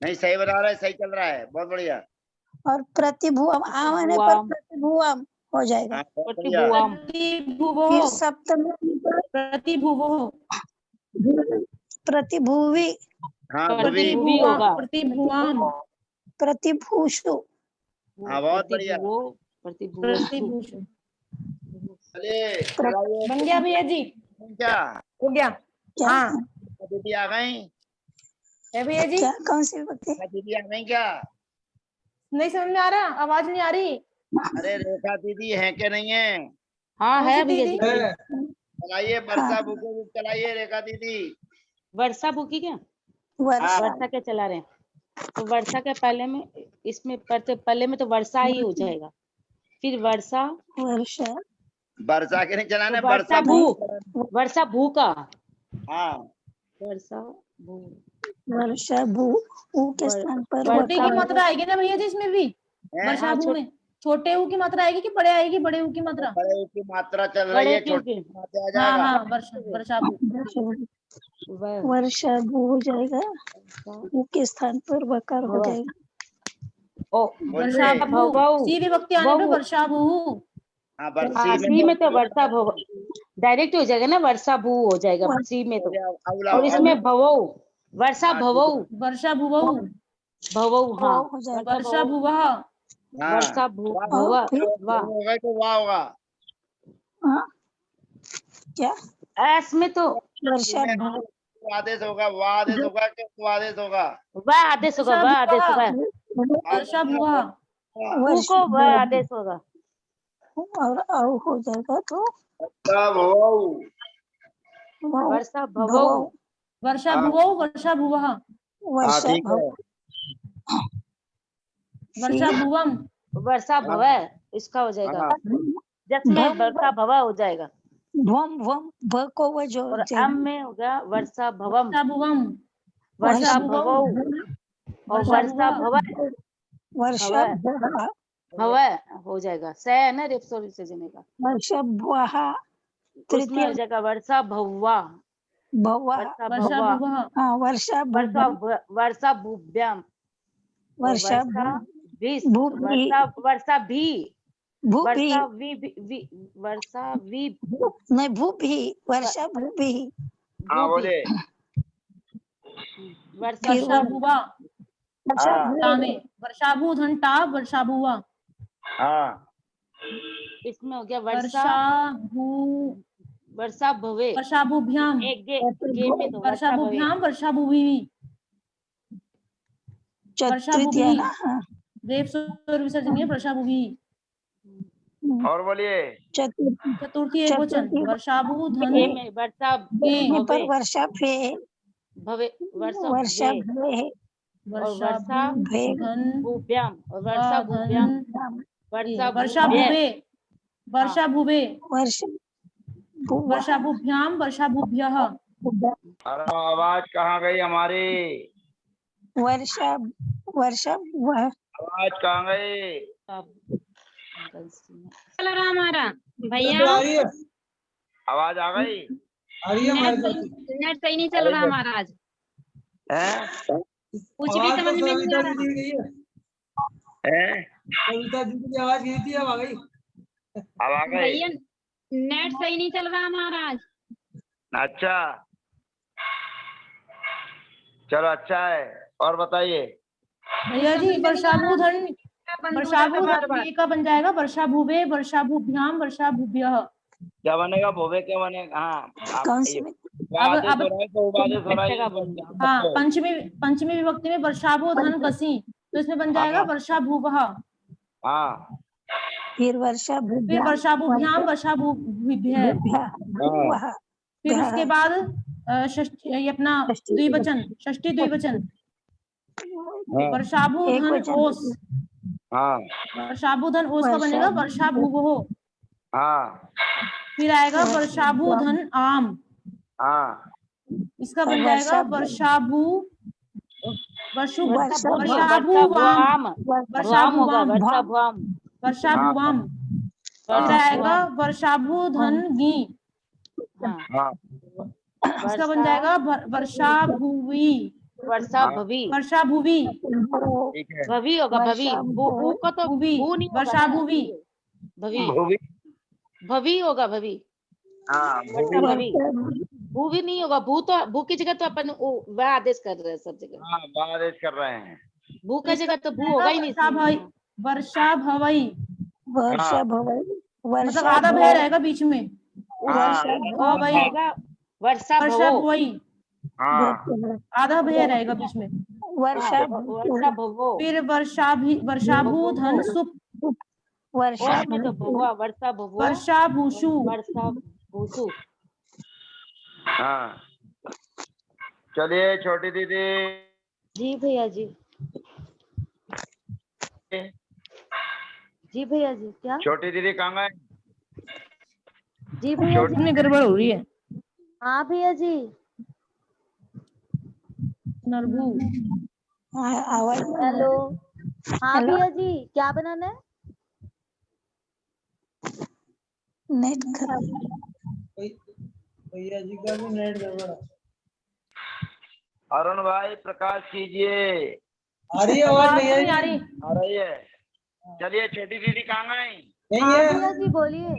नहीं सही बना रहा है, सही चल रहा है, बहुत बढ़िया। और प्रतिभुवम आम आने पर प्रतिभुवम हो जाएगा। हाँ बहुत बढ़िया। प्रतिभुवम प्रतिभुवो, फिर सप्तमी पर प्रतिभुवो, प्रतिभुवि हाँ भूवी। प्रतिभुवी होगा। प्रतिभुवाम, प्रतिभूषु हाँ बहुत बढ़िया। प्रतिभूषु। चलिए चलाइए। बन गया भैया जी, क्या हो गया। क्या हाँ दीदी आ गई? है भैया जी, क्या कौन सी विभक्ति? दीदी आ गई क्या? नहीं समझ में आ रहा, आवाज नहीं आ रही। अरे रेखा दीदी है कि नहीं है? हाँ कौन है सी भैया दीदी? जी। चलाइए वर्षा भूखे रूप चलाइए रेखा दीदी। वर्षा भूखी क्या? वर्षा वर्षा के चला रहे हैं, तो वर्षा के पहले में इसमें पहले में तो वर्षा ही हो जाएगा, फिर वर्षा वर्षा वर्षा के नहीं चलाने, वर्षा भू, वर्षा भू का हाँ वर्षा भू, वर्षा भू ऊ के स्थान पर छोटे की वर्षा मात्रा आएगी ना भैया जी इसमें भी, है? वर्षा भू में छोटे ऊ की मात्रा आएगी कि बड़े आएगी? बड़े ऊ की मात्रा। बड़े की मात्रा चल रही है, बड़े छोटे की। की मात्रा आ हाँ जाएगा। हाँ, वर्षा भू। वर्षा भू हो जाएगा, ऊ के स्थान पर वकार हो जाएगा। ओ वर्षा भू, भवौ, सी विभक्ति आने पे भवौ। वर्षा भू। हाँ हाँ, सी में तो वर्षा भव डायरेक्ट हो जाएगा ना, वर्षा भू हो जाएगा सी में तो, और इसमें भवौ वर्षा भवौ वर्षा भुवौ, भवौ हाँ हो जाएगा। वर्षा भुवः, हाँ वर्षा भू वाह भव फिर वाह होगा तो वाह होगा। हाँ, क्या एस में तो वर्षा इसमें भव आदेश होगा, वाह आदेश होगा कि तो आदेश होगा। वह आदेश होगा, वह आदेश होगा, वर्षा भुआ, भू वर्ष को वह आदेश होगा। और औ हो जाएगा तो तब हो वाव, वर्षा भवौ भवौ, वर्षा हाँ। भुवो, वर्षा भुवः, हाँ वर्षा ठीक भव, है। वर्षा फिर भुवम, वर्षा हाँ भव इसका हो जाएगा, हाँ जिसमें भम वर्षा भवा हो जाएगा। भम भम भ को वो जो और अम में होगा वर्षा भवम, वर्षा भुवम, वर्षा वर्षा भवौ और वर्षा वर्षा भुवा, भव वर्षा भव भव हो जाएगा। स है ना रेपसो विसर्जन का, वर्षा भुआ उसमें तृतीय हो जाएगा वर्षा भवा, भवा वर्षा वर्षा भवा, भुवः, हाँ वर्षा वर्षा भुभम वर्षा भूभ्याम और वर्षा वर्षा भीस, भूभि वर्षा भी, भूभि वर्षा वर्षा वी नहीं भूभि वर्षा भूभि हाँ भूभि, बोले वर्षा फिर वर्षा भू भुवा, वर्षा हाँ ता भूभि में वर्षा भू धन ता, वर्षा भुवा, हाँ इसमें हो गया वर्षा वर्षा भू, वर्षा भवे, वर्षा भूभ्याम, एक गे में तो वर्षा वर्षा भवे, भूभ्याम, वर्षा भूभि, वर्षा तृतीय भूभि, ना हाँ रेप स्वर विसर्जन है, वर्षा भूभि, और बोलिए। चतुर्थी चतुर्थी एक वचन, चतुर्थी वर्षा भू धन गे में वर्षा गे, में पर भवे वर्षा फे भवे, वर्षा वर्षा भवे भे और वर्षा वर्षा भू भे धन भूभ्याम और वा वर्षा भूभ्याम, धन, वर्षा वर्षा भूभ्य, भुवे, वर्षा भुवे, वर्षा भुवा वर्षा भूभ्याम, वर्षा भूभ्यः, अरे आवाज कहाँ गई हमारी, वर्षा वर्षा भुवा आवाज कहाँ गई। चल रहा हमारा भैया, आ रही है, आवाज आ गई आ रही है हमारे नेट पास। नेट सही नहीं चल रहा हमारा आज, है कुछ भी आवाज समझ तो में नहीं सविता आ जी रहा। की गई है, हैं? सविता जी की आवाज गई थी, अब आ गई। अब आ गई। भैया नेट सही नहीं चल रहा हमारा आज। अच्छा चलो अच्छा है, और बताइए। भैया जी वर्षा भू धन, बंद हो वर्षा जाता भू बार धन बार। गे का बन जाएगा, वर्षा भूवे, वर्षा भूभ्याम, वर्षा भूभ्यः, क्या बनेगा, भोवे क्या बनेगा। हाँ आप कौन ये सी में आदेश अब हो रहा है तो आदेश हो रहा है, ये बन जाए हाँ तो। पंचमी विभक्ति में वर्षा भू धन गसी, तो इसमें बन जाएगा हाँ वर्षा भूवः, हाँ फिर वर्षा फिर भुभ्या वर्षा भूभ्याम, वर्षा भूभ्य, भुभ्या भुवा फिर उसके बाद षष्ठी, ये अपना षष्ठी द्विवचन, षष्ठी द्विवचन, हाँ वर्षाभू एक धन वचन ओस, हाँ वर्षाभू धन ओस का बनेगा वर्षा भूवो, हाँ फिर आएगा वर्षाभू धन आम, हाँ इसका बन जाएगा वर्षाभू वर्षाभू वाम, भुआम होगा, वर्षाभुवाम, वर्षा भुआम, वर्षाभुवाम, फिर आएगा वर्षाभू धन गी, हाँ हाँ इसका बन जाएगा वर्षाभुवी, वर्षा भवी, वर्षा भुवी, ठीक है। भवी होगा, भवी भू को तो भुवी, भू नहीं होगा वर्षा ना, भुवी, भवी भूवी भवी होगा, भवी हाँ वर्षा भूवी भवी, भू भी नहीं होगा, भू की जगह तो अपन वह आदेश कर रहे हैं सब जगह, हाँ आदेश कर रहे हैं। भू का जगह तो भू होगा ही नहीं इसमें। वर्षा भवई, वर्षा भवई मतलब वर्षा आधा भय रहेगा बीच में, वर्षा भवई, आएगा वर्षा वर्षा भवो, भवई, हाँ आधा भय रहेगा बीच में, वर्षा वर्षा भवो, फिर वर्षाभू धन सुप, वर्षा ओस में तो भगवा, वर्षा भगवा, वर्षा भूषु, वर्षा भूसु, हाँ चलिए छोटी दीदी। जी भैया जी, जी भैया जी, क्या छोटी दीदी कहाँ गए। जी भैया जी, में गड़बड़ हो रही है, हाँ भैया जी, नरभू, आवाज हेलो, हाँ हेलो। भैया जी, क्या बनाना है, नेट खराब भैया जी का भी नेट गड़बड़ है। अरुण भाई प्रकाश कीजिए। आ रही है आवाज, नहीं नहीं आ आ रही, आ रही है। चलिए छोटी दीदी कहाँ गई। नहीं हाँ है। भैया जी बोलिए,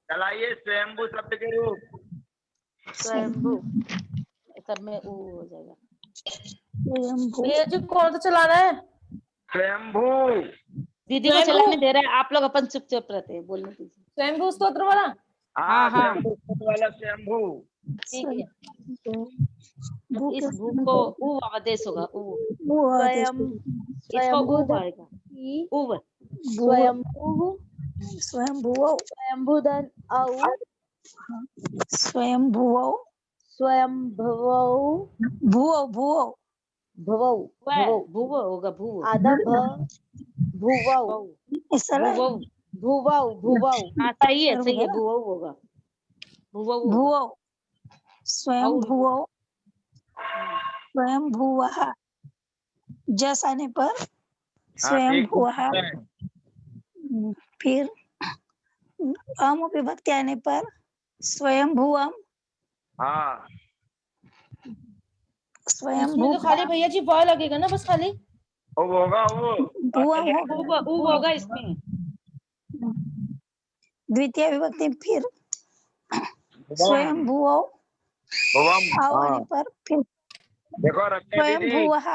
चलाइए स्वयंभू शब्द के रूप। स्वयंभू, सब में ऊ हो जाएगा, स्वयंभू भैया जी कौन सा चलाना है, स्वयंभू दीदी को स्वयंभू। चलाने दे रहा है, आप लोग अपन चुपचाप रहते हैं, बोलने दीजिए। स्वयंभू स्तोत्र वाला। हाँ हाँ। स्वयंभू वाला स्वयंभू। ठीक है, भू इस के भू स्थान को पर ऊ आदेश होगा, ऊ भू आदेश स्वयं, इसको स्वयंभू ऊ आएगा, ऊ स्वयंभू स्वयंभुवौ स्वयंभूधन औ स्वयंभुवौ स्वयंभुवौ भुवौ भुवौ भुवौ भुवौ होगा, भुवौ आधा भ भुवौ इस तरह भुवौ भुवौ भुवौ। हाँ सही है, सही है, भुवौ होगा, भुवौ होगा। भुवौ स्वयंभुवौ स्वयंभुवः जस आने पर हाँ, ठीक स्वयंभुवः। है। फिर अम विभक्ति आने पर स्वयंभुवम हाँ इसमें तो खाली भैया जी व लगेगा ना, बस खाली। वो होगा वो। भुवम होगा। ऊ होगा इसमें। द्वितीय विभक्ति फिर भुवम। स्वयंभुवौ भुवम। औ आने हाँ पर फिर देखो रखते दीदी, स्वयंभुवः।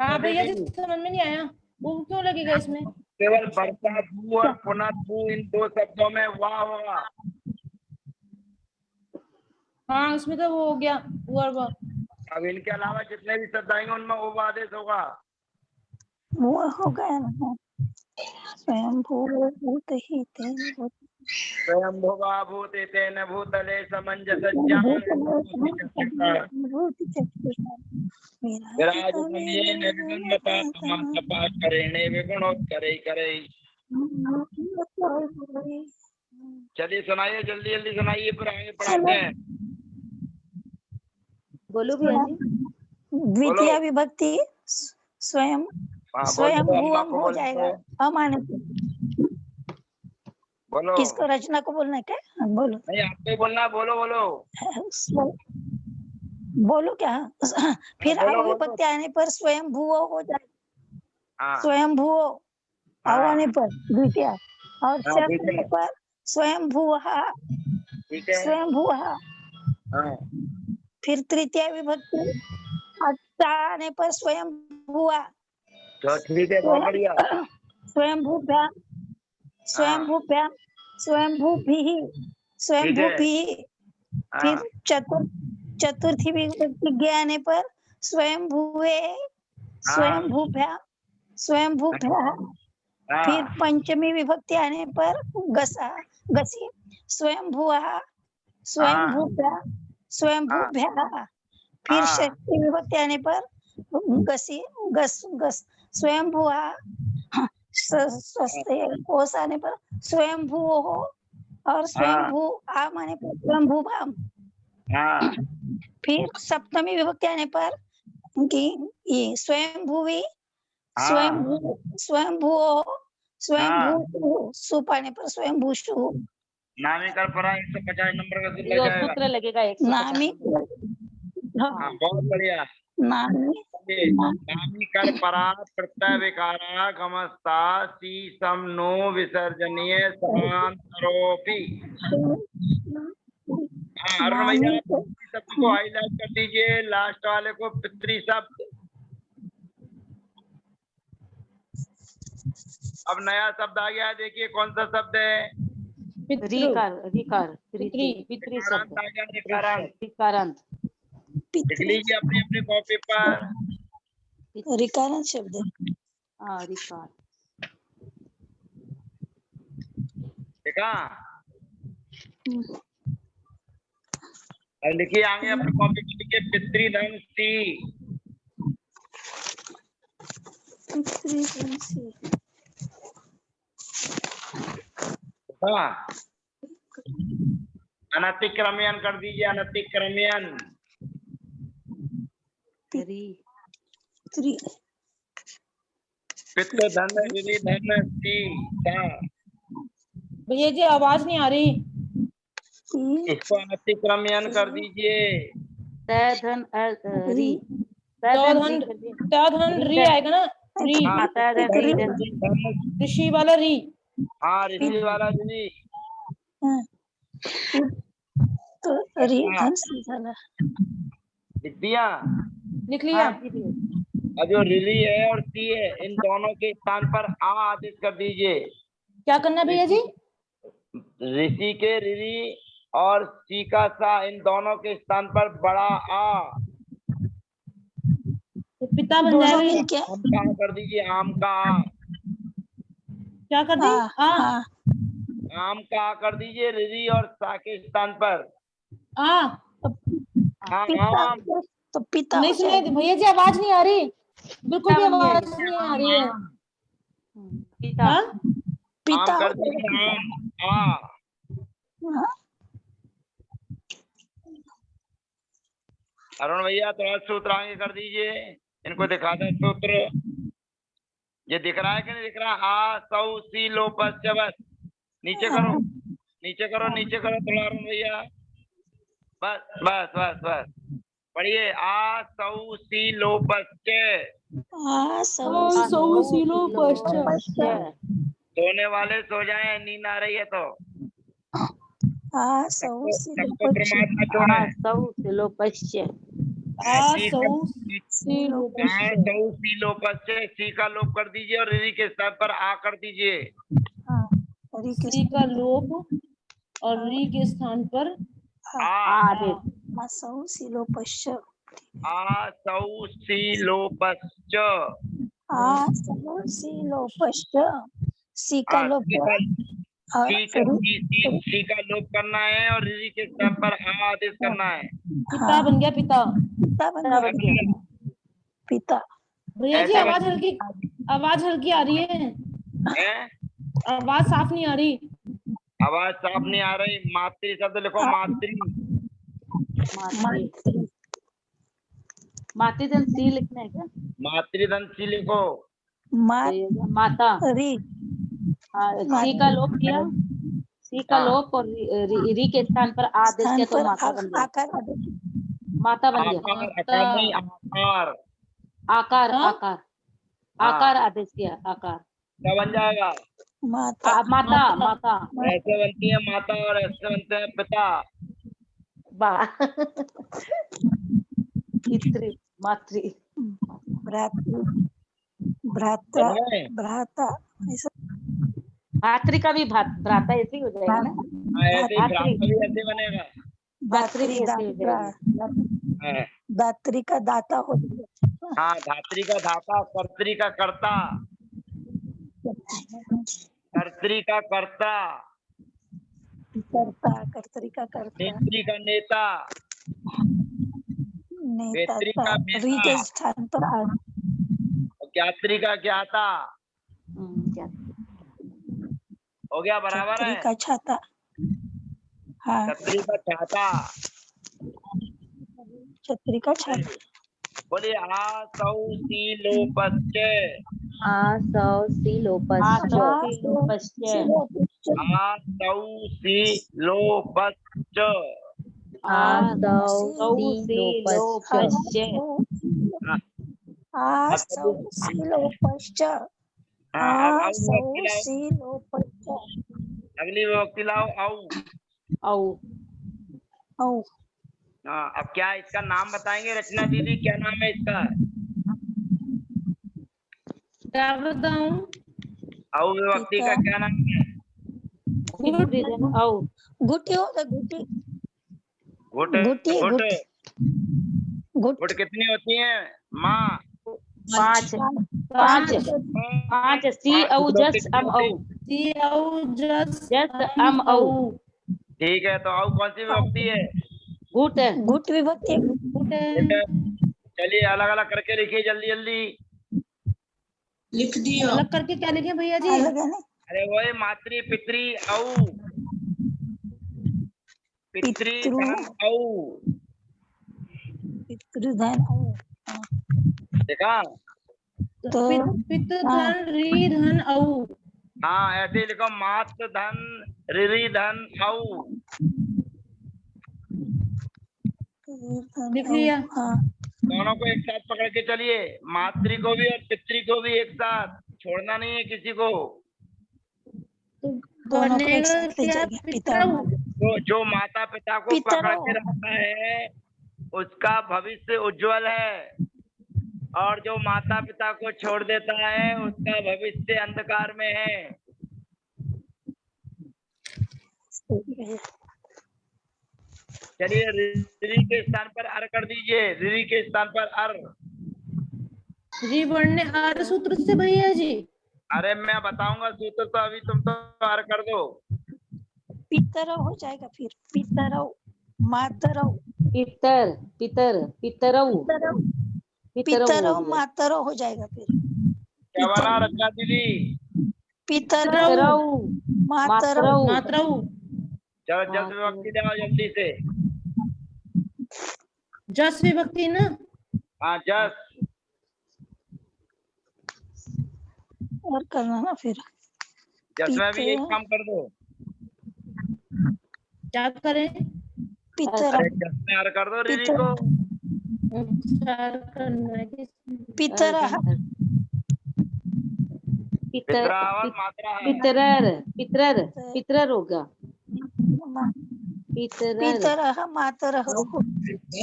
हाँ भैया जी दीदी समझ में नहीं आया, वो क्यों लगेगा इसमें? केवल वर्षा भू और पुनर्भू इन दो शब्दों में वाह होगा। हाँ उसमें तो वो हो गया, वो और वो। अब इनके अलावा जितने भी शब्द आएंगे उनमें वो आदेश होगा। वो हो गया ना स्वयंभुवो भूत ही तेन भूत स्वयं भुवा भूत तेन भूतले समंजसज्ञान विराजमाने निर्गुणता समासपा करेणे विगुणोत्करे करे। चलिए सुनाइए, जल्दी जल्दी सुनाइए, फिर आगे पढ़ाते हैं। बोलो भैया जी। द्वितीय विभक्ति स्वयं हाँ, स्वयं बोलो, अम्मा भुवम को हो बोलो। जाएगा। हम आने से बोलो। किसको, रचना को बोलना है क्या? हाँ, बोलो नहीं आपको ही बोलना, बोलो बोलो। बोलो क्या? फिर बोलो, अब बोलो। विभक्ति आने पर स्वयं भुवो हो जाएगा। हाँ स्वयं भुवो हाँ, आने पर द्वितीय और हाँ, चर ठीक है। आने पर स्वयं भुवः ठीक है। स्वयं भुवः। हाँ फिर तृतीय विभक्ति अच्छा आने पर स्वयं भुवा तो ठीक है, बहुत बढ़िया। स्वयं भूभ्याम स्वयं भूभ्याम स्वयं भूभिः स्वयं ठीक है। भूभिः। फिर हाँ चतुर्थी विभक्ति गे आने पर स्वयं भुवे स्वयं भूभ्याम स्वयं भूभ्यः। फिर हाँ पंचमी विभक्ति आने पर गसा गसी स्वयं भुवः स्वयं भूभ्या स्वयं भूभ्यः। फिर हाँ। षष्ठी विभक्ति आने पर गसी गस गस स्वयं भुवः। स्वस्थ कोस आने पर स्वयं भुवो और स्वयं भू आम आने पर स्वयं भूभाम। हाँ फिर सप्तमी विभक्ति आने पर ये स्वयं भूवि स्वयं भूवो स्वयं भू सुप आने पर स्वयं भूषु। नामीकर परा 150 नंबर का सूत्र लग यो जाएगा। सूत्र लगेगा 150। नामी हाँ बहुत बढ़िया। नामी कर परा प्रत्यय विकारा गमस्ता सी सम नो विसर्जनीय समांतरोपि। हाँ अरुण भैया शब्द को हाईलाइट कर दीजिए, लास्ट वाले को पितृ शब्द। अब नया शब्द आ गया, देखिए कौन सा शब्द है? पितृ शब्द, रिकारांत। लिख लीजिए अपने अपने कॉपी पर। रिकारांत शब्द। हाँ रिकार। देखा? लिखिए आगे अपने कॉपी पर, लिखिए पितृधन सी। अनतिक्रमण कर दीजिए, अनतिक्रमण। पितृधन धन सी। भैया जी आवाज नहीं आ रही। इसको अनतिक्रमण कर दीजिए। धन री आएगा ना, री ऋषि वाला री। हाँ ऋषि वाला ऋषि। तो री धन सी झाला। लिख दिया? लिख लिया। अब जो रिरी है और सी है, इन दोनों के स्थान पर आ आदेश कर दीजिए। क्या करना है भैया जी? ऋषि के रिरी और सी का सा, इन दोनों के स्थान पर बड़ा आ। तो पिता बन दोनों जाएगा ये। मिलके आम का आ कर दीजिए, आम का आ। क्या कर दी? हाँ हाँ आम का आ कर दीजिए रिरी और सा के स्थान पर। आ हाँ पिता आम। तो पिता नहीं हो सुने जाएगा। भैया जी, आवाज नहीं आ रही, बिल्कुल भी पिता बन गया आवाज ये। नहीं आ रही है। पिता। हाँ? पिता आम हो कर दीजिए, जाएगा। आम आ। हाँ, अरुण भैया थोड़ा सूत्र आगे कर दीजिए, इनको दिखा दें सूत्र। ये दिख रहा है कि नहीं दिख रहा? आ सौ सी लो बस बस। नीचे करो, नीचे करो, नीचे करो थोड़ा अरुण भैया। बस बस बस बस पढ़िए। आ सौ सी लो बस सौ सीलो पश्चात। पश्चात। सोने वाले सो जाएं, नींद आ रही है तो। सौ सबको प्रमाद न छोड़ें। सौ सिलो पश्चात। सी लोप से सी का लोप कर दीजिए और रिरी के स्थान पर आ कर दीजिए। सी का लोप और री के स्थान पर आ आदेश। सौ सिलो पश्च आ सौ सी लोप सौ सिलो पश्च सी का लोप और सी का लोप करना है और रिरी के स्थान पर आ आदेश करना है। पिता बन गया, पिता। पिता बन गया। पिता भैया जी ऐसे आवाज हल्की आ रही है, हैं? आवाज साफ नहीं आ रही। आवाज साफ नहीं आ रही। मातृ शब्द लिखो, मातृ। मातृधन सी लिखना है क्या? मातृधन सी लिखो। माता। री सी का लोप किया, सी का हाँ। लोप और री के स्थान पर आदेश किया तो माता बन गया। आकार माता बन गया। आकार, आकार नहीं, आकार। आकार हाँ? आकार आकार आदेश किया, आकार। क्या बन जाएगा? माता माता माता। ऐसे बनती है माता और ऐसे बनते हैं पिता। पितृ मातृ। भ्रातृ भ्राता समझे? भ्राता ऐसा भातृ का भी भ्राता ऐसे ही हो जाएगा ना। हाँ, ऐसे ही भ्राता भी ऐसे बनेगा। भातृ भी ऐसे हो जाएगा। हाँ। दात्री का दाता हो जाएगा। हाँ, धात्री का धाता, कर्त्री का कर्ता, कर्त्री का कर्ता, कर्तरी का कर्ता नेत्री का नेता, नेता वेत्री का री बेटा, के स्थान पर ज्ञात्री का ज्ञाता। क्या? हो गया? बराबर छतरी है। का छाता। हाँ छतरी का छाता। छतरी का छाता। बोलिए आ सौ सी लोपस्य। आ सौ सी लोपस्य। आ सौ सी लोपस्य। आ सौ सी लोपस्य। सौ सी लोपस्य। सौ सी लोपस्य। अगली विभक्ति लाओ, औ। औ। औ हाँ, अब क्या इसका नाम बताएंगे रचना दीदी? क्या नाम है इसका? क्या बताऊं? औ विभक्ति का क्या नाम है? औ। गुटी हो गुटी घुट। गुटी घुट। गुट घुट कितनी होती है माँ? 5 5 सी औ जस अम औ। सी औ जस अम औ। ठीक है, तो औ कौन सी विभक्ति है? घुट। गुट विभक्ति घुट। चलिए अलग अलग करके लिखिए जल्दी जल्दी। लिख दियो। अलग करके क्या लिखे भैया जी? अलग है ना। अरे वही मातृ पितृ औ, पितृधन औ। पितृधन औ। देखा? तो पितृधन री धन औ। हाँ, ऐसे ही लिखो, मात धन ऋरी धन औ। लिख लिया। हाँ दोनों को एक साथ पकड़ के चलिए, मातृ को भी और पितृ को भी एक साथ, छोड़ना नहीं है किसी को। दोनों को एक साथ ले जाएंगे। पिता जो माता पिता को पितरो। पकड़ के रखता है उसका भविष्य उज्जवल है। और जो माता पिता को छोड़ देता है उसका भविष्य अंधकार में है। चलिए ऋ के स्थान पर अर कर दीजिए, ऋ के स्थान पर अर। री वर्ण आर सूत्र से भैया जी। अरे मैं बताऊंगा सूत्र, तो अभी तुम तो अर कर दो। पितरव हो जाएगा फिर, पितरव, मातरव, पितर पितर पितरऊ पितरव, पितरऊ पितरव हो गया। मातरव हो जाएगा फिर। क्या बना रचना दीदी? पितरव पितरऊ मातरव, मातरऊ मातरऊ। चलो जस विभक्ति जाओ जल्दी से। जस विभक्ति ना। हाँ जस। और करना ना फिर। जस में भी एक काम कर दो। क्या करें? पितरव, अरे जस में अर कर दो ऋ को। उच्चार करना है कि पितरह, पितरा और मात्रा है। पितरर पितरर पितरर होगा। पितरर पितरह मातरह, पितरर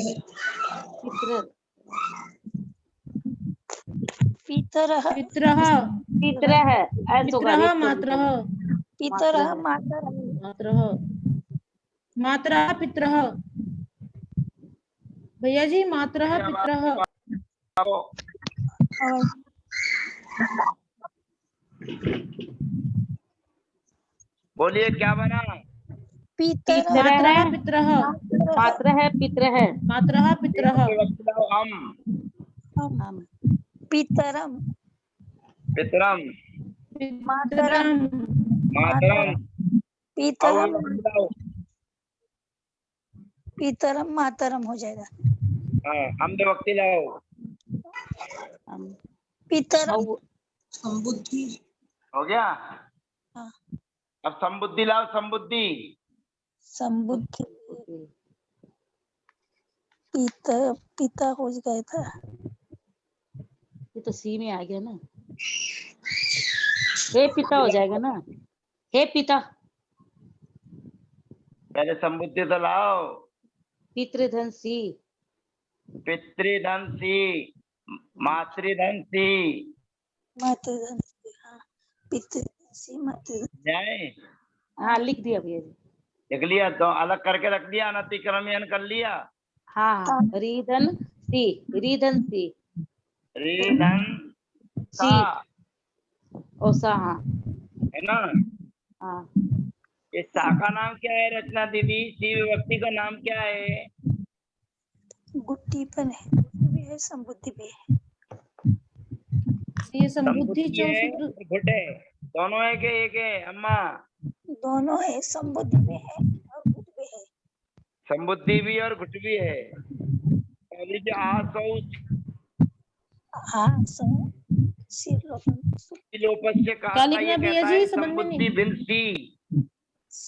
पितरह, पितरः पितरह ऐसा होगा। पितरः मातरः पितरह मातरह, मातरः मात्रा पितरः। भैया जी मातरः पितरः। और बोलिए क्या बना? पितरह, मातरः पितरः मात्र है पितर है। मातरः पितरः हम पितरम, पितरम पितरम् मातरम। पितरम, पितरम मातरम हो जाएगा। हाँ हम दो वक्ति लाओ। पितरम, समबुद्धि हो गया। हाँ। अब संबुद्धि लाओ, संबुद्धि। संबुद्धि, पिता, पिता हो गया था। ये तो सी में आ गया ना। हे पिता हो जाएगा ना। हे पिता पहले संबुद्धि तो लाओ। पितृधन सी पितृधन सी, मातृधन सी। मातृधन, हाँ, पितृ मातृधन। जाए हाँ लिख दिया भैया जी। लिख लिया तो अलग करके रख दिया, अनतिक्रमण कर लिया। हाँ रिधन सी रिधन सी रिधन सा ओ सा हाँ है ना। हाँ इस सा का नाम क्या है रचना दीदी? सी विभक्ति का नाम क्या है? गुट्टीपन है, भी है, संबुद्धि भी है। ये संबुद्धि संबुद्धि है चौसूत्र और घुट है, दोनों है के एक है? अम्मा दोनों है, संबुद्धि भी है और गुट भी है। संबुद्धि भी और घुट भी है। पहली जो आसौ हाँ, लोपस से क्या कहा था, लिखना ये भैया कहता जी? है समझ में संबुद्धि नहीं। बिन सी।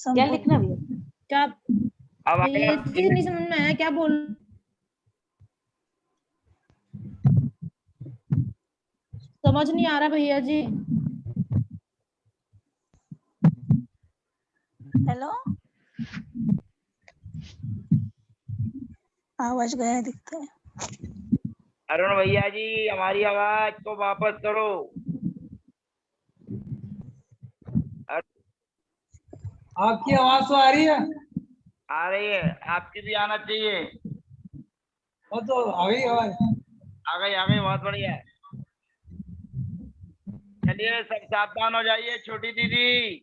क्या लिखना भैया? क्या अब भैया अगला जी नहीं समझ में आया, क्या बोल? समझ नहीं आ रहा भैया जी। हेलो, आवाज गया दिखता है। अरुण भैया जी हमारी आवाज को वापस करो। आपकी आवाज तो आ रही है। आ रही है, आपकी भी आना चाहिए। वो तो आ गई आवाज। आ गई, बहुत बढ़िया है। चलिए सब सावधान हो जाइए। छोटी दीदी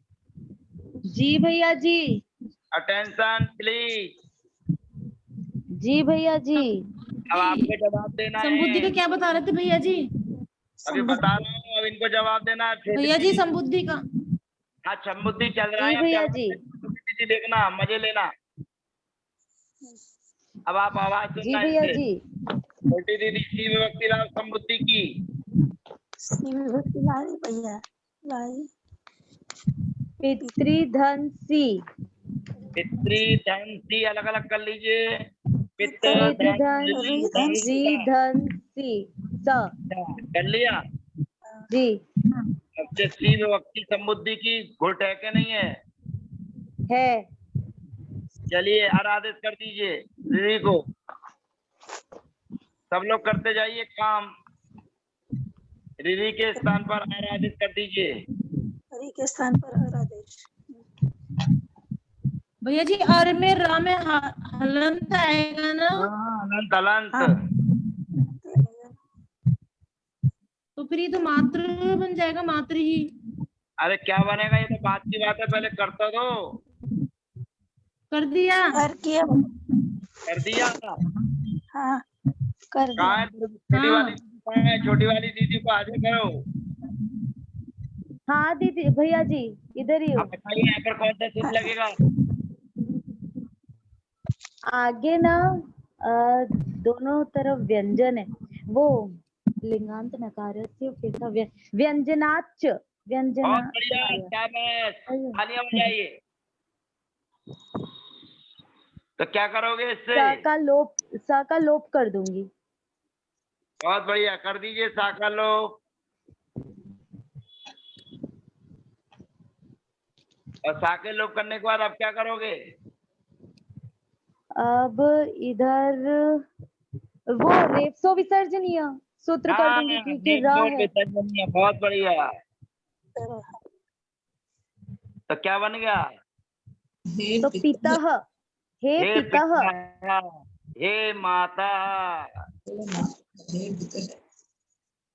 जी भैया जी। Attention please. जी भैया जी। अब आपको जवाब देना संबुद्धि का है। क्या बता रहे थे भैया जी? अभी बता रहा हूँ, अब इनको जवाब देना है। छोटी भैया जी दीदी, संबुद्धि का हाँ संबुद्धि चल रहा जी है। भैया अब जी। छोटी दीदी देखना, मजे लेना। अब आप आवाज जी सुनना भैया इनसे। जी। छोटी दीदी सी विभक्ति लाओ संबुद्धि की। लाई भैया, लाई पितृधन सी पितृधन सी अलग अलग कर लीजिए। पितृधन रिधन सी स कर लिया। जी सबसे सी विभक्ति संबुद्धि की घुट है कि नहीं है? है। चलिए हर आदेश कर दीजिए दीदी को। सब लोग करते जाइए काम। रिरी के स्थान पर अर आदेश कर दीजिए। री के स्थान पर अर आदेश। भैया जी और में र में हलंत आएगा ना, अनंत अलंत। हाँ। तो फिर ये तो मात्र बन जाएगा, मात्र ही। अरे क्या बनेगा, ये तो बात की बात है, पहले करता दो। कर दिया। अर किया। कर दिया। हाँ कर कहाँ दिया। है छोटी हाँ। वाली दीदी, कहाँ है छोटी वाली दीदी को आगे करो। हाँ दीदी भैया जी इधर ही हो। अब बताइए यहाँ पर कौन सा सूत्र लगेगा। आगे ना दोनों तरफ व्यंजन है, वो लिंगांत नकारस्य फिर था व्यंजनाच बहुत बढ़िया, शाबाश, तालियां बजाइए। तो क्या करोगे इससे। स का लोप कर दूंगी। बहुत बढ़िया, कर दीजिए साका लोप। और साके लोप करने के बाद अब क्या करोगे। अब इधर वो रेप्सो विसर्जनीय सूत्र कर दूंगी क्योंकि र है। बहुत बढ़िया। तो क्या बन गया। हे तो पितः, हे हे पितः, पिता, हे माता।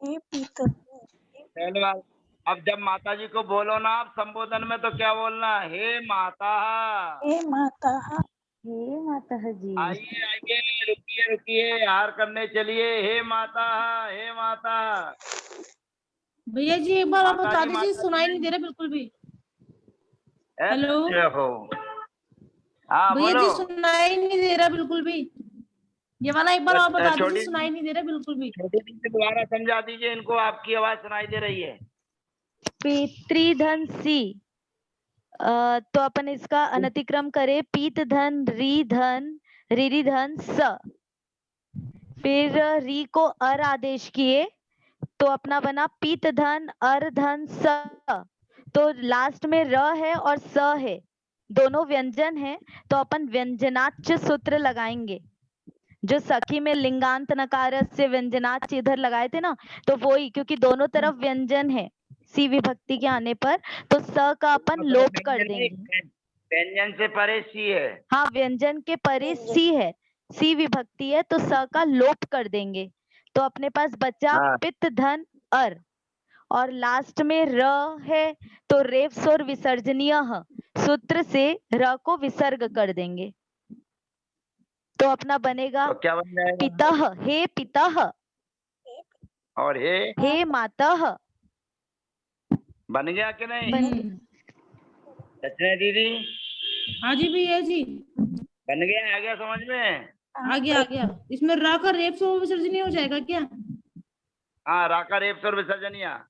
हे पिता। पहले बार, अब जब माता जी को बोलो ना आप संबोधन में, तो क्या बोलना, हे माता। हे माता। हे माता जी। आइए आइए, रुकिए रुकिए, हार करने चलिए। हे माता, हे माता। भैया जी एक बार आप माता बता जी, दीजिए, माता सुनाई जी। नहीं दे रहा बिल्कुल भी। हेलो हो। हाँ भैया बोलो। जी, सुनाई नहीं दे रहा बिल्कुल भी। ये वाला एक बार आप बता दीजिए, छोटी सुनाई नहीं दे रहा बिल्कुल भी। छोटी दीदी दोबारा समझा दीजिए इनको, आपकी आवाज सुनाई दे रही है। पितृधन सी, तो अपन इसका अनतिक्रम करें, पीत धन री धन रिरी धन स, फिर री को अर आदेश किए तो अपना बना पीत धन अर धन स। तो लास्ट में र है और स है, दोनों व्यंजन है, तो अपन व्यंजनाच्च सूत्र लगाएंगे। जो सखी में लिंगांत नकार से व्यंजनाच्च इधर लगाए थे ना, तो वो ही, क्योंकि दोनों तरफ व्यंजन है सी विभक्ति के आने पर, तो स का अपन लोप कर देंगे। व्यंजन से परे सी है। हाँ व्यंजन के परे सी है, सी विभक्ति है, तो स का लोप कर देंगे। तो अपने पास बचा हाँ। पित्त धन अर, और लास्ट में र है, तो रेफ्स और विसर्जनीय सूत्र से र को विसर्ग कर देंगे। तो अपना बनेगा तो क्या बन जाएगा। पितः, हे पितः, और हे मातः। बन गया कि नहीं। हम्म। दीदी हाँ जी भैया जी, बन गया, आ गया समझ में। आ गया आ गया। इसमें रा का रेप से विसर्जनीय हो जाएगा क्या। हाँ, राका रेप और विसर्जनिया।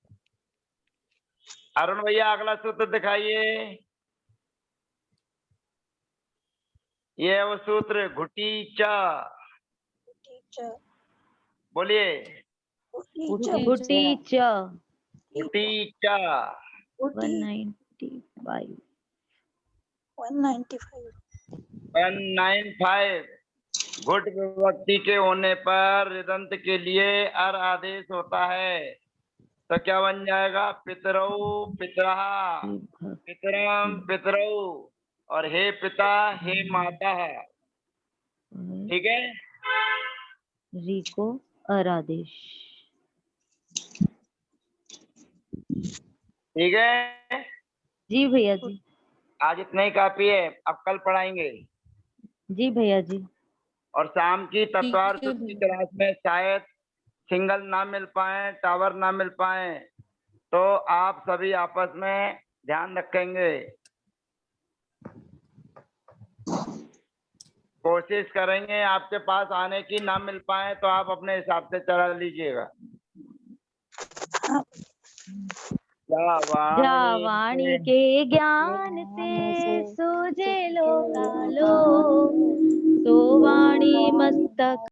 अरुण भैया अगला सूत्र दिखाइए। ये है वो सूत्र, घुटी च। बोलिए। गुटी च, घुटी च। 195, 195। घुट विभक्ति के होने पर ऋदंत के लिए अर आदेश होता है, तो क्या बन जाएगा, पितरौ पितरा, पितरम पितरौ, और हे पिता हे माता। ठीक है। री को अर आदेश। ठीक है जी भैया जी। आज इतना ही काफी है, अब कल पढ़ाएंगे। जी भैया जी। और शाम की तत्वार ठीक है की भैया। क्लास में शायद सिंगल ना मिल पाए, टावर ना मिल पाए, तो आप सभी आपस में ध्यान रखेंगे, कोशिश करेंगे आपके पास आने की, ना मिल पाए तो आप अपने हिसाब से चला लीजिएगा। जावाणी के ज्ञान से सूझे लोकालो, तो वाणी मस्तक